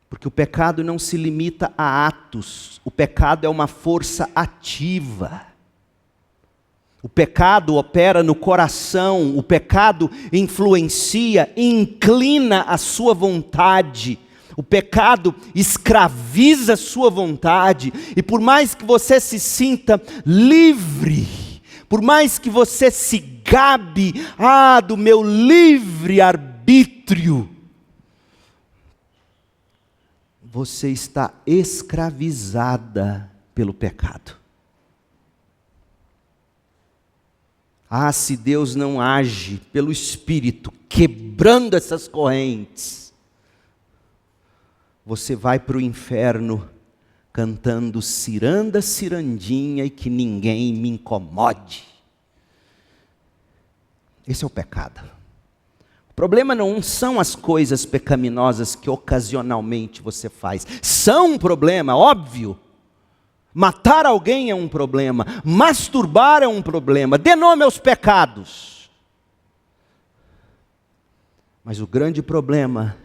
Porque o pecado não se limita a atos, o pecado é uma força ativa. O pecado opera no coração, o pecado influencia, inclina a sua vontade. O pecado escraviza a sua vontade, e por mais que você se sinta livre, por mais que você se gabe, do meu livre arbítrio, você está escravizada pelo pecado. Se Deus não age pelo Espírito, quebrando essas correntes, você vai para o inferno cantando ciranda, cirandinha e que ninguém me incomode. Esse é o pecado. O problema não são as coisas pecaminosas que ocasionalmente você faz. São um problema, óbvio. Matar alguém é um problema. Masturbar é um problema. Dê nome aos pecados. Mas o grande problema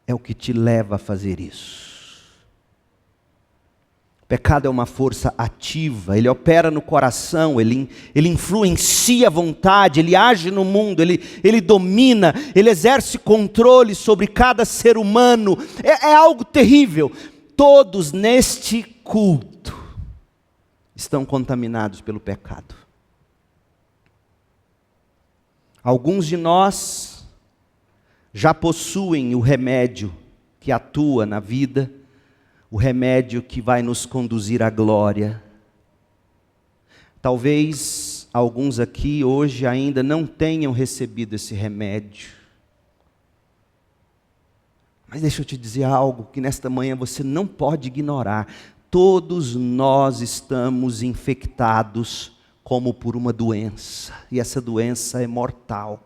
é o que te leva a fazer isso. O pecado é uma força ativa, ele opera no coração, ele influencia a vontade, ele age no mundo, ele domina, ele exerce controle sobre cada ser humano. É algo terrível. Todos neste culto estão contaminados pelo pecado. Alguns de nós já possuem o remédio que atua na vida, o remédio que vai nos conduzir à glória. Talvez alguns aqui hoje ainda não tenham recebido esse remédio. Mas deixa eu te dizer algo que nesta manhã você não pode ignorar. Todos nós estamos infectados como por uma doença, e essa doença é mortal.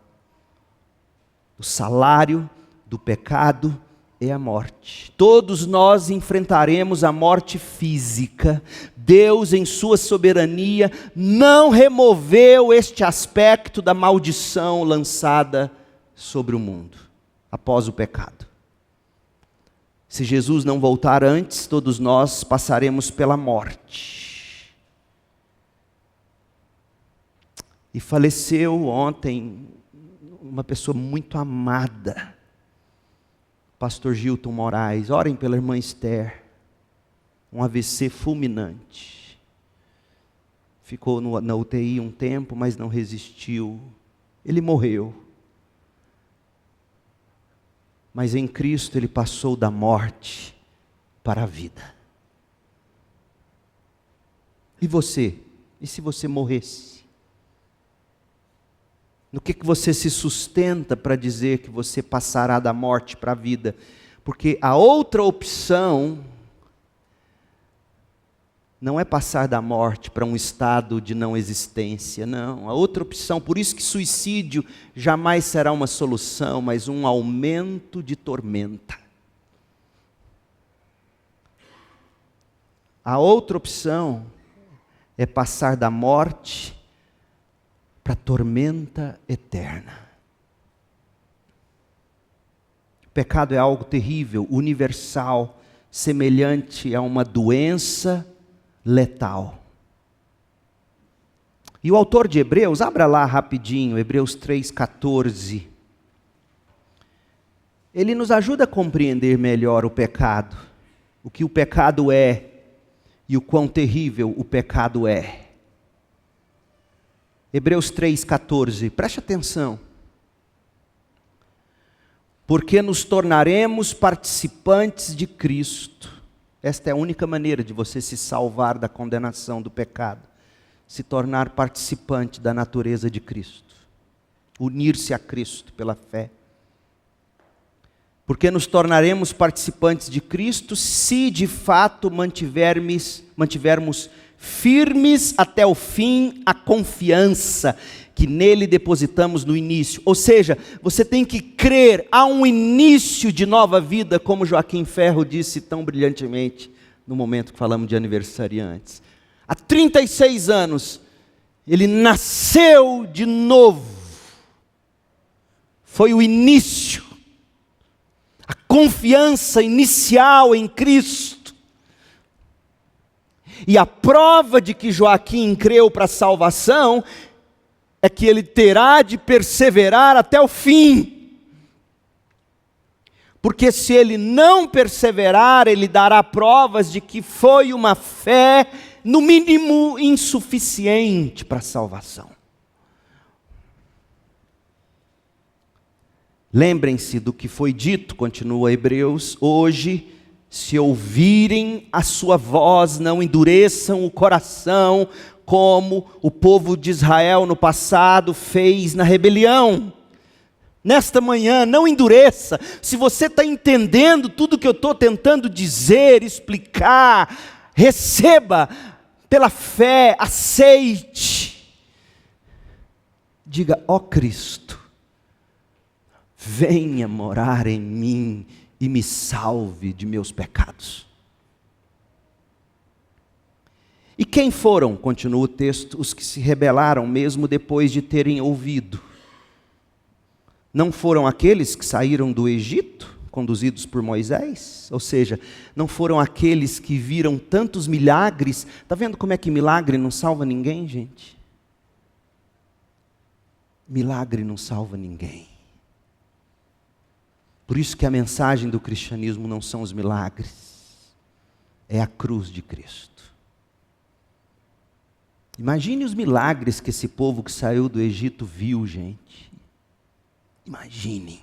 O salário do pecado é a morte. Todos nós enfrentaremos a morte física. Deus, em sua soberania, não removeu este aspecto da maldição lançada sobre o mundo, após o pecado. Se Jesus não voltar antes, todos nós passaremos pela morte. E faleceu ontem uma pessoa muito amada, pastor Gilton Moraes. Orem pela irmã Esther, um AVC fulminante, ficou na UTI um tempo, mas não resistiu, ele morreu, mas em Cristo ele passou da morte para a vida. E você? E se você morresse? No que você se sustenta para dizer que você passará da morte para a vida? Porque a outra opção não é passar da morte para um estado de não existência, não. A outra opção, por isso que suicídio jamais será uma solução, mas um aumento de tormenta. A outra opção é passar da morte para a tormenta eterna. pecado é algo terrível, universal, semelhante a uma doença letal. E o autor de Hebreus, abra lá rapidinho, Hebreus 3,14. Ele nos ajuda a compreender melhor o pecado, o que o pecado é e o quão terrível o pecado é. Hebreus 3,14, preste atenção. Porque nos tornaremos participantes de Cristo. Esta é a única maneira de você se salvar da condenação do pecado. Se tornar participante da natureza de Cristo. Unir-se a Cristo pela fé. Porque nos tornaremos participantes de Cristo se de fato mantivermos firmes até o fim a confiança que nele depositamos no início. Ou seja, você tem que crer, há um início de nova vida, como Joaquim Ferro disse tão brilhantemente no momento que falamos de aniversariantes. Há 36 anos, ele nasceu de novo. Foi o início, a confiança inicial em Cristo. E a prova de que Joaquim creu para a salvação é que ele terá de perseverar até o fim. Porque se ele não perseverar, ele dará provas de que foi uma fé, no mínimo, insuficiente para a salvação. Lembrem-se do que foi dito, continua Hebreus, hoje, se ouvirem a sua voz, não endureçam o coração, como o povo de Israel no passado fez na rebelião. Nesta manhã, não endureça. Se você está entendendo tudo que eu estou tentando dizer, explicar, receba pela fé, aceite. Diga, ó Cristo, venha morar em mim e me salve de meus pecados. E quem foram, continua o texto, os que se rebelaram mesmo depois de terem ouvido? Não foram aqueles que saíram do Egito, conduzidos por Moisés? Ou seja, não foram aqueles que viram tantos milagres? Está vendo como é que milagre não salva ninguém, gente? Milagre não salva ninguém. Por isso que a mensagem do cristianismo não são os milagres, é a cruz de Cristo. Imagine os milagres que esse povo que saiu do Egito viu, gente. Imaginem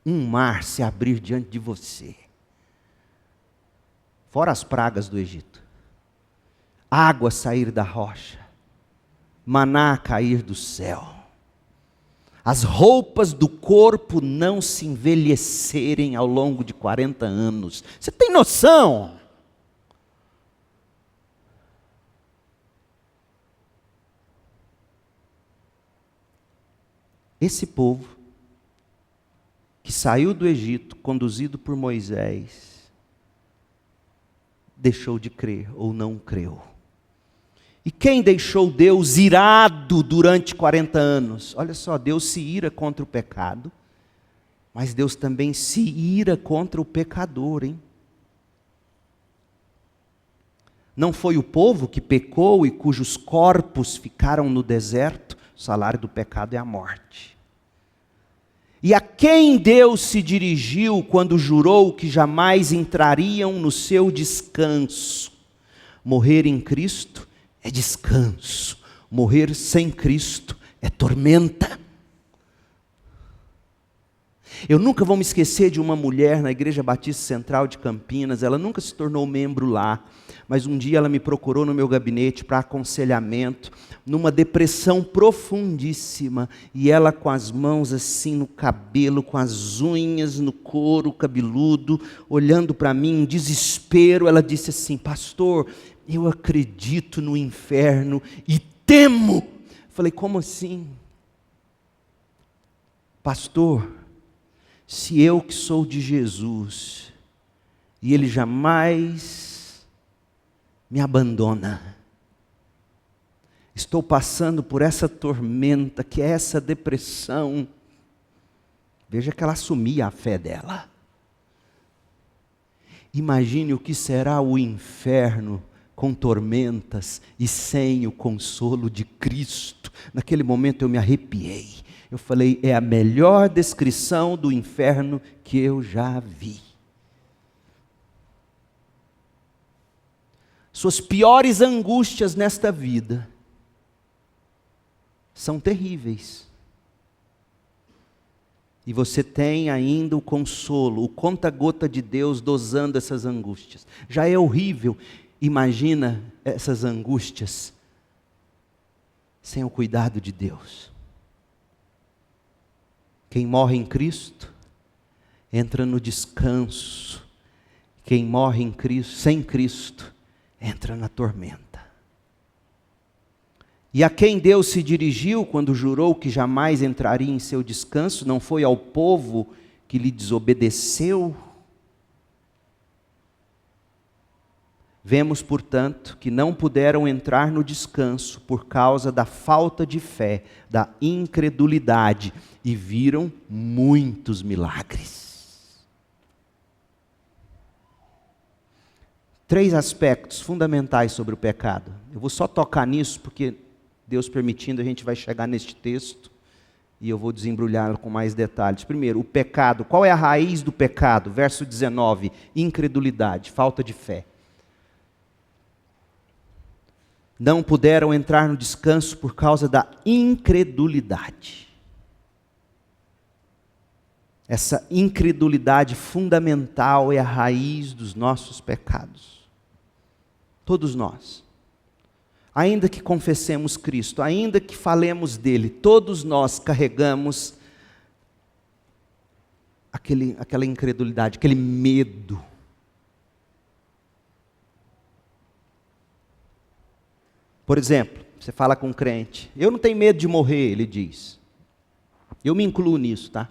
um mar se abrir diante de você. Fora as pragas do Egito. Água sair da rocha. Maná cair do céu. As roupas do corpo não se envelhecerem ao longo de 40 anos. Você tem noção? Esse povo, que saiu do Egito, conduzido por Moisés, deixou de crer ou não creu. E quem deixou Deus irado durante 40 anos? Olha só, Deus se ira contra o pecado, mas Deus também se ira contra o pecador, hein? Não foi o povo que pecou e cujos corpos ficaram no deserto? O salário do pecado é a morte. E a quem Deus se dirigiu quando jurou que jamais entrariam no seu descanso? Morrer em Cristo é descanso. Morrer sem Cristo é tormenta. Eu nunca vou me esquecer de uma mulher na Igreja Batista Central de Campinas. Ela nunca se tornou membro lá, mas um dia ela me procurou no meu gabinete para aconselhamento, numa depressão profundíssima, e ela com as mãos assim no cabelo, com as unhas no couro cabeludo, olhando para mim em desespero, ela disse assim: pastor, eu acredito no inferno e temo. Falei, como assim? Pastor, se eu que sou de Jesus, e Ele jamais me abandona, estou passando por essa tormenta, que é essa depressão, Veja que ela assumia a fé dela. Imagine o que será o inferno com tormentas e sem o consolo de Cristo. Naquele momento eu me arrepiei. Eu falei, é a melhor descrição do inferno que eu já vi. Suas piores angústias nesta vida são terríveis. E você tem ainda o consolo, o conta-gota de Deus dosando essas angústias. Já é horrível. Imagina essas angústias sem o cuidado de Deus. Quem morre em Cristo entra no descanso. Quem morre em Cristo, sem Cristo, entra na tormenta. E a quem Deus se dirigiu quando jurou que jamais entraria em seu descanso, não foi ao povo que lhe desobedeceu? Vemos, portanto, que não puderam entrar no descanso por causa da falta de fé, da incredulidade, e viram muitos milagres. 3 aspectos fundamentais sobre o pecado. Eu vou só tocar nisso porque, Deus permitindo, a gente vai chegar neste texto e eu vou desembrulhá-lo com mais detalhes. Primeiro, o pecado. Qual é a raiz do pecado? Verso 19, incredulidade, falta de fé. Não puderam entrar no descanso por causa da incredulidade. Essa incredulidade fundamental é a raiz dos nossos pecados. Todos nós. Ainda que confessemos Cristo, ainda que falemos dele, todos nós carregamos aquela incredulidade, aquele medo. Por exemplo, você fala com um crente, eu não tenho medo de morrer, ele diz. Eu me incluo nisso, tá?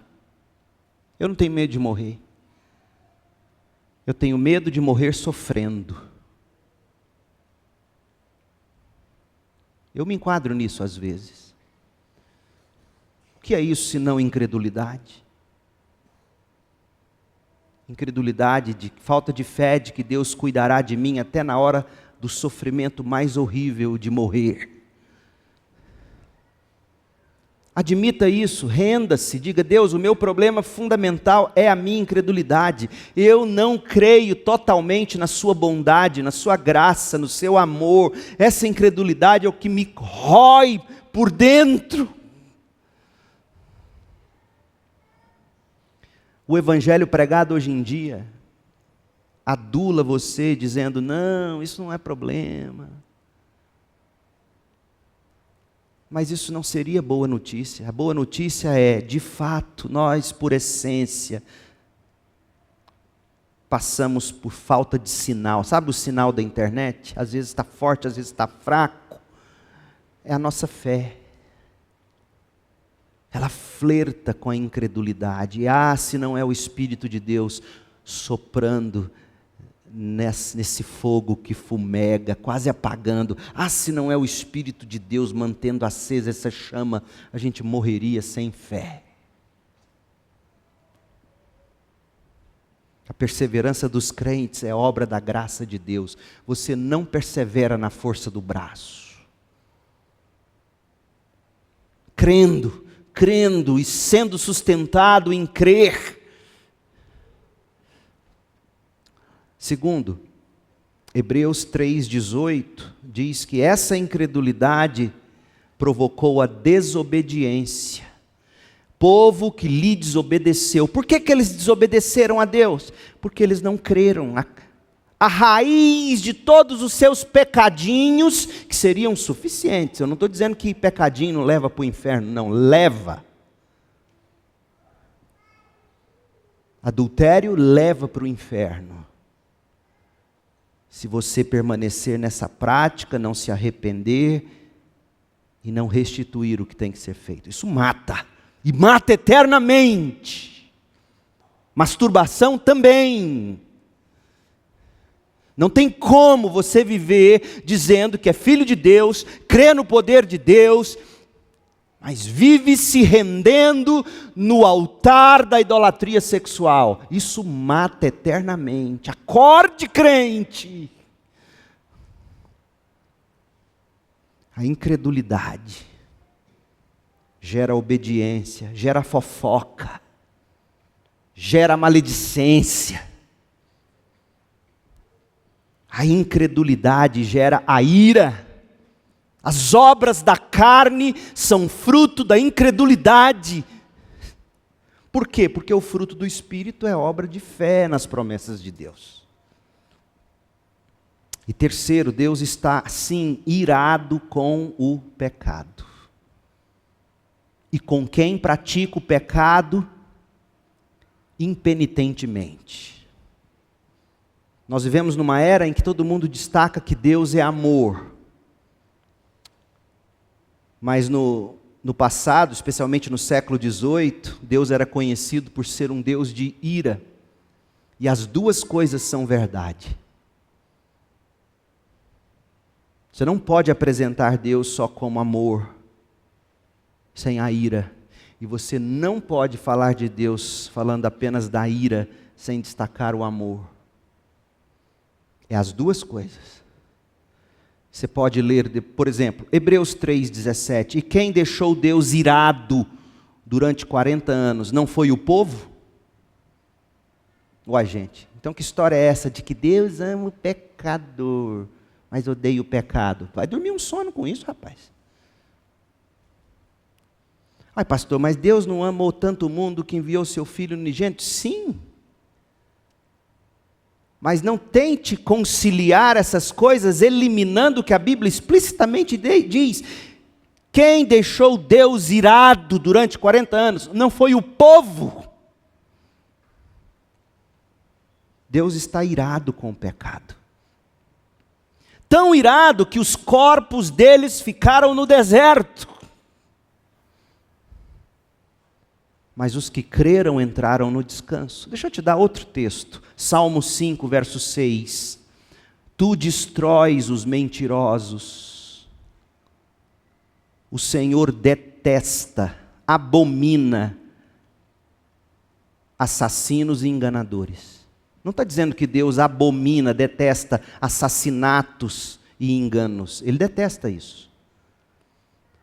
Eu não tenho medo de morrer. Eu tenho medo de morrer sofrendo. Eu me enquadro nisso às vezes. O que é isso senão incredulidade? Incredulidade, de falta de fé de que Deus cuidará de mim até na hora do sofrimento mais horrível de morrer. Admita isso, renda-se, diga, Deus, o meu problema fundamental é a minha incredulidade. Eu não creio totalmente na sua bondade, na sua graça, no seu amor. Essa incredulidade é o que me rói por dentro. O evangelho pregado hoje em dia adula você dizendo, não, isso não é problema. Mas isso não seria boa notícia. A boa notícia é, de fato, nós, por essência, passamos por falta de sinal. Sabe o sinal da internet? Às vezes está forte, às vezes está fraco. É a nossa fé. Ela flerta com a incredulidade. Se não é o Espírito de Deus soprando nesse fogo que fumega, quase apagando. Se não é o Espírito de Deus mantendo acesa essa chama, a gente morreria sem fé. A perseverança dos crentes é obra da graça de Deus. Você não persevera na força do braço. Crendo e sendo sustentado em crer. Segundo, Hebreus 3,18 diz que essa incredulidade provocou a desobediência. Povo que lhe desobedeceu. Por que eles desobedeceram a Deus? Porque eles não creram. A raiz de todos os seus pecadinhos, que seriam suficientes. Eu não estou dizendo que pecadinho não leva para o inferno, não, leva. Adultério leva para o inferno. Se você permanecer nessa prática, não se arrepender e não restituir o que tem que ser feito. Isso mata, e mata eternamente. Masturbação também. Não tem como você viver dizendo que é filho de Deus, crê no poder de Deus, mas vive se rendendo no altar da idolatria sexual. Isso mata eternamente. Acorde, crente! A incredulidade gera obediência, gera fofoca, gera maledicência. A incredulidade gera a ira. As obras da carne são fruto da incredulidade. Por quê? Porque o fruto do Espírito é obra de fé nas promessas de Deus. E terceiro, Deus está, sim, irado com o pecado. E com quem pratica o pecado impenitentemente. Nós vivemos numa era em que todo mundo destaca que Deus é amor. Mas no passado, especialmente no século XVIII, Deus era conhecido por ser um Deus de ira. E as duas coisas são verdade. Você não pode apresentar Deus só como amor, sem a ira. E você não pode falar de Deus falando apenas da ira, sem destacar o amor. É as duas coisas. Você pode ler, por exemplo, Hebreus 3,17. E quem deixou Deus irado durante 40 anos, não foi o povo? Uai, gente, então que história é essa de que Deus ama o pecador, mas odeia o pecado? Vai dormir um sono com isso, rapaz. Ai, pastor, mas Deus não amou tanto o mundo que enviou seu Filho unigênito? Sim. Mas não tente conciliar essas coisas eliminando o que a Bíblia explicitamente diz. Quem deixou Deus irado durante 40 anos? Não foi o povo. Deus está irado com o pecado. Tão irado que os corpos deles ficaram no deserto. Mas os que creram entraram no descanso. Deixa eu te dar outro texto. Salmo 5, verso 6. Tu destróis os mentirosos. O Senhor detesta, abomina assassinos e enganadores. Não está dizendo que Deus abomina, detesta assassinatos e enganos. Ele detesta isso.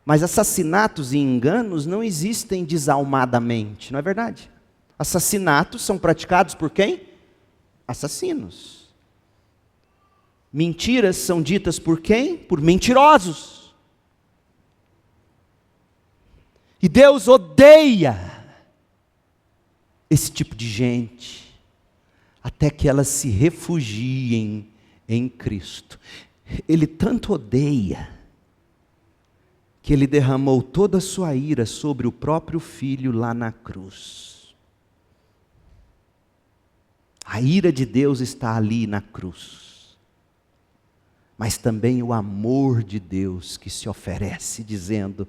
Mas assassinatos e enganos não existem desalmadamente, não é verdade? Assassinatos são praticados por quem? Assassinos. Mentiras são ditas por quem? Por mentirosos. E Deus odeia esse tipo de gente, até que elas se refugiem em Cristo. Ele tanto odeia, que Ele derramou toda a sua ira sobre o próprio Filho lá na cruz. A ira de Deus está ali na cruz. Mas também o amor de Deus que se oferece, dizendo: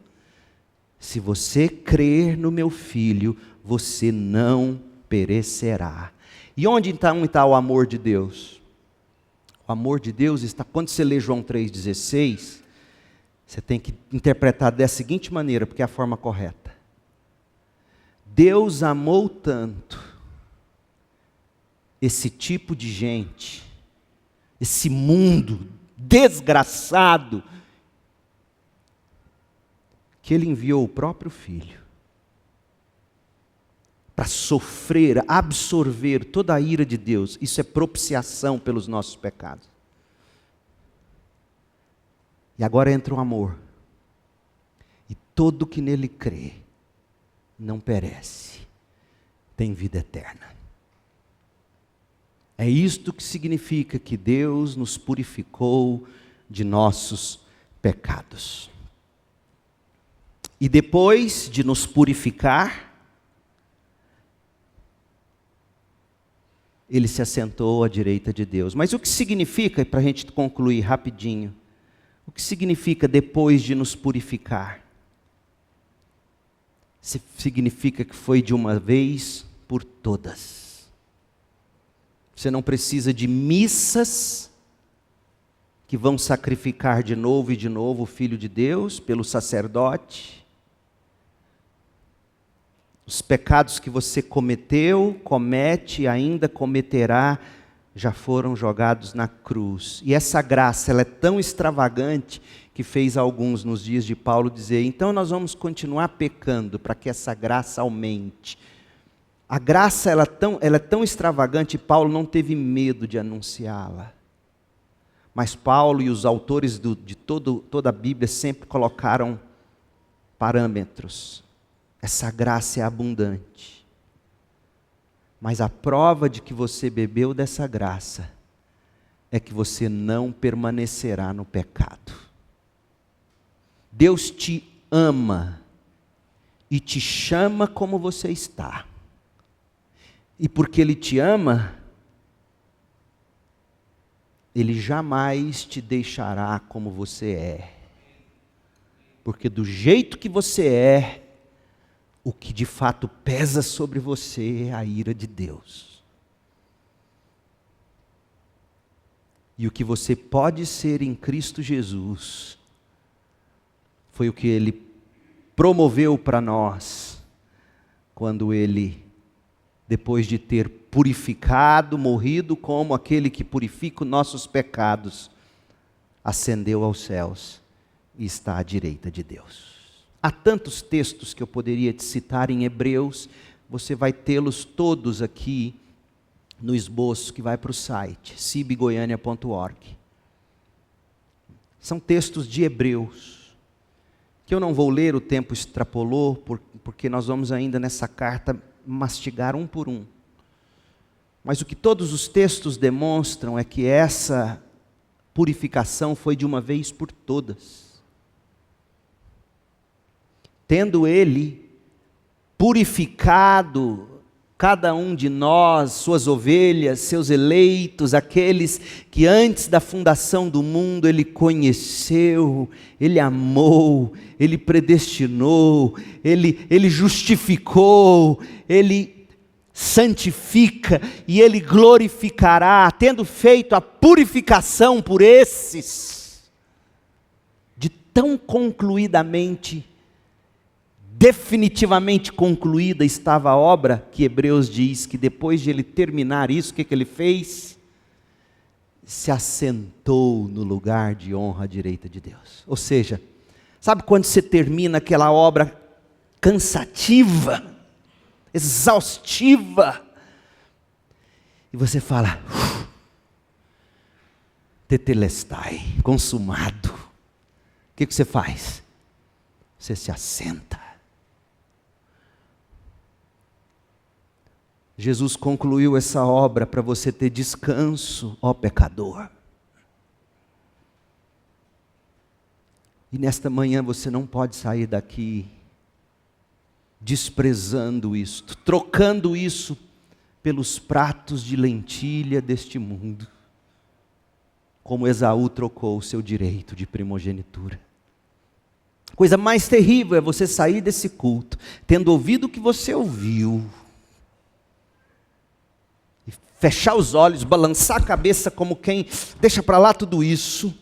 se você crer no meu Filho, você não perecerá. E onde então está o amor de Deus? O amor de Deus está, quando você lê João 3,16, você tem que interpretar da seguinte maneira, porque é a forma correta. Deus amou tanto esse tipo de gente, esse mundo desgraçado, que Ele enviou o próprio Filho para sofrer, absorver toda a ira de Deus. Isso é propiciação pelos nossos pecados. E agora entra o amor. E todo que nele crê não perece, tem vida eterna. É isto que significa que Deus nos purificou de nossos pecados. E depois de nos purificar, Ele se assentou à direita de Deus. Mas o que significa, para a gente concluir rapidinho, o que significa depois de nos purificar? Significa que foi de uma vez por todas. Você não precisa de missas que vão sacrificar de novo e de novo o Filho de Deus pelo sacerdote. Os pecados que você cometeu, comete e ainda cometerá, já foram jogados na cruz. E essa graça, ela é tão extravagante que fez alguns nos dias de Paulo dizer, então nós vamos continuar pecando para que essa graça aumente. A graça ela é tão extravagante, Paulo não teve medo de anunciá-la. Mas Paulo e os autores de toda a Bíblia sempre colocaram parâmetros. Essa graça é abundante. Mas a prova de que você bebeu dessa graça é que você não permanecerá no pecado. Deus te ama e te chama como você está. E porque Ele te ama, Ele jamais te deixará como você é. Porque do jeito que você é, o que de fato pesa sobre você é a ira de Deus. E o que você pode ser em Cristo Jesus, foi o que Ele promoveu para nós, quando Ele, depois de ter purificado, morrido como aquele que purifica os nossos pecados, ascendeu aos céus e está à direita de Deus. Há tantos textos que eu poderia te citar em Hebreus, você vai tê-los todos aqui no esboço que vai para o site, cibgoiania.org. São textos de Hebreus, que eu não vou ler, o tempo extrapolou, porque nós vamos ainda nessa carta mastigar um por um. Mas o que todos os textos demonstram é que essa purificação foi de uma vez por todas. Tendo Ele purificado cada um de nós, suas ovelhas, seus eleitos, aqueles que antes da fundação do mundo Ele conheceu, Ele amou, Ele predestinou, Ele justificou, Ele santifica e Ele glorificará, tendo feito a purificação por esses, de tão concluidamente, definitivamente concluída estava a obra, que Hebreus diz que depois de Ele terminar isso, o que Ele fez? Se assentou no lugar de honra à direita de Deus. Ou seja, sabe quando você termina aquela obra cansativa, exaustiva, e você fala, tetelestai, consumado. O que você faz? Você se assenta. Jesus concluiu essa obra para você ter descanso, ó pecador. E nesta manhã você não pode sair daqui desprezando isto, trocando isso pelos pratos de lentilha deste mundo, como Esaú trocou o seu direito de primogenitura. A coisa mais terrível é você sair desse culto, tendo ouvido o que você ouviu, e fechar os olhos, balançar a cabeça como quem deixa para lá tudo isso,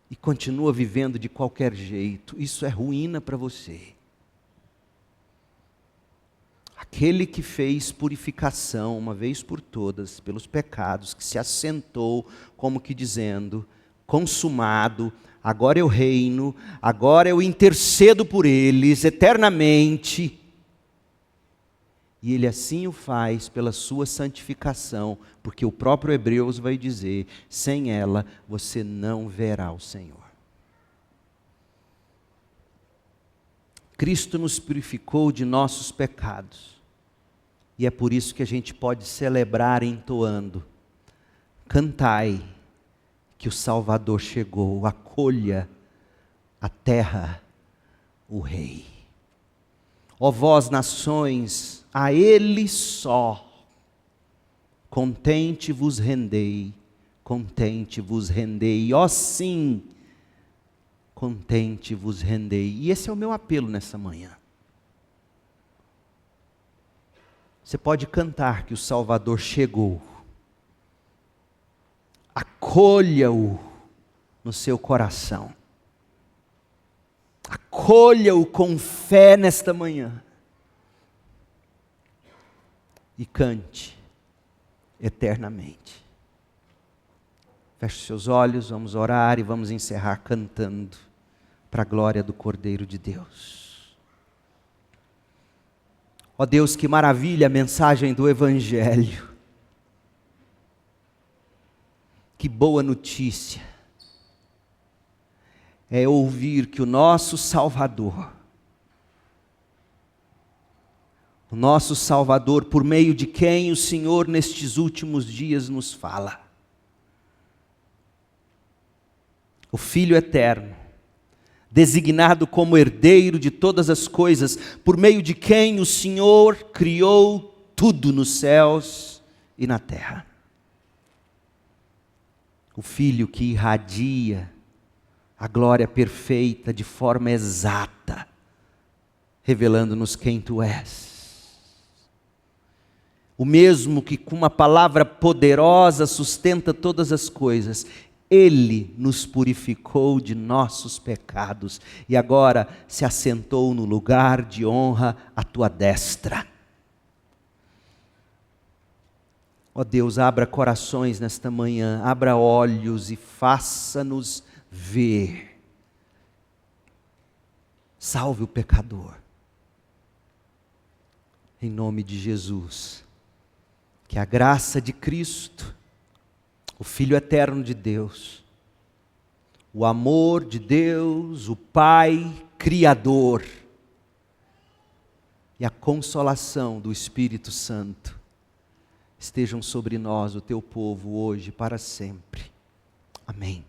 e continua vivendo de qualquer jeito. Isso é ruína para você. Aquele que fez purificação uma vez por todas pelos pecados, que se assentou como que dizendo, consumado, agora eu reino, agora eu intercedo por eles eternamente. E Ele assim o faz pela sua santificação, porque o próprio Hebreus vai dizer, sem ela você não verá o Senhor. Cristo nos purificou de nossos pecados. E é por isso que a gente pode celebrar entoando, cantai, que o Salvador chegou, acolha a terra, o Rei. Ó vós nações, a Ele só, contente vos rendei, ó sim, contente vos rendei. E esse é o meu apelo nessa manhã. Você pode cantar que o Salvador chegou. Acolha-o no seu coração. Acolha-o com fé nesta manhã. e cante eternamente. Feche seus olhos, vamos orar e vamos encerrar cantando para a glória do Cordeiro de Deus. Ó Deus, que maravilha a mensagem do Evangelho. Que boa notícia é ouvir que o nosso Salvador, por meio de quem o Senhor nestes últimos dias nos fala, o Filho eterno, designado como herdeiro de todas as coisas, por meio de quem o Senhor criou tudo nos céus e na terra. O Filho que irradia a glória perfeita de forma exata, revelando-nos quem Tu és. O mesmo que com uma palavra poderosa sustenta todas as coisas, Ele nos purificou de nossos pecados e agora se assentou no lugar de honra à Tua destra. Ó Deus, abra corações nesta manhã, abra olhos e faça-nos ver. Salve o pecador. Em nome de Jesus, que a graça de Cristo, o Filho eterno de Deus, o amor de Deus, o Pai Criador, e a consolação do Espírito Santo, estejam sobre nós, o Teu povo, hoje e para sempre. Amém.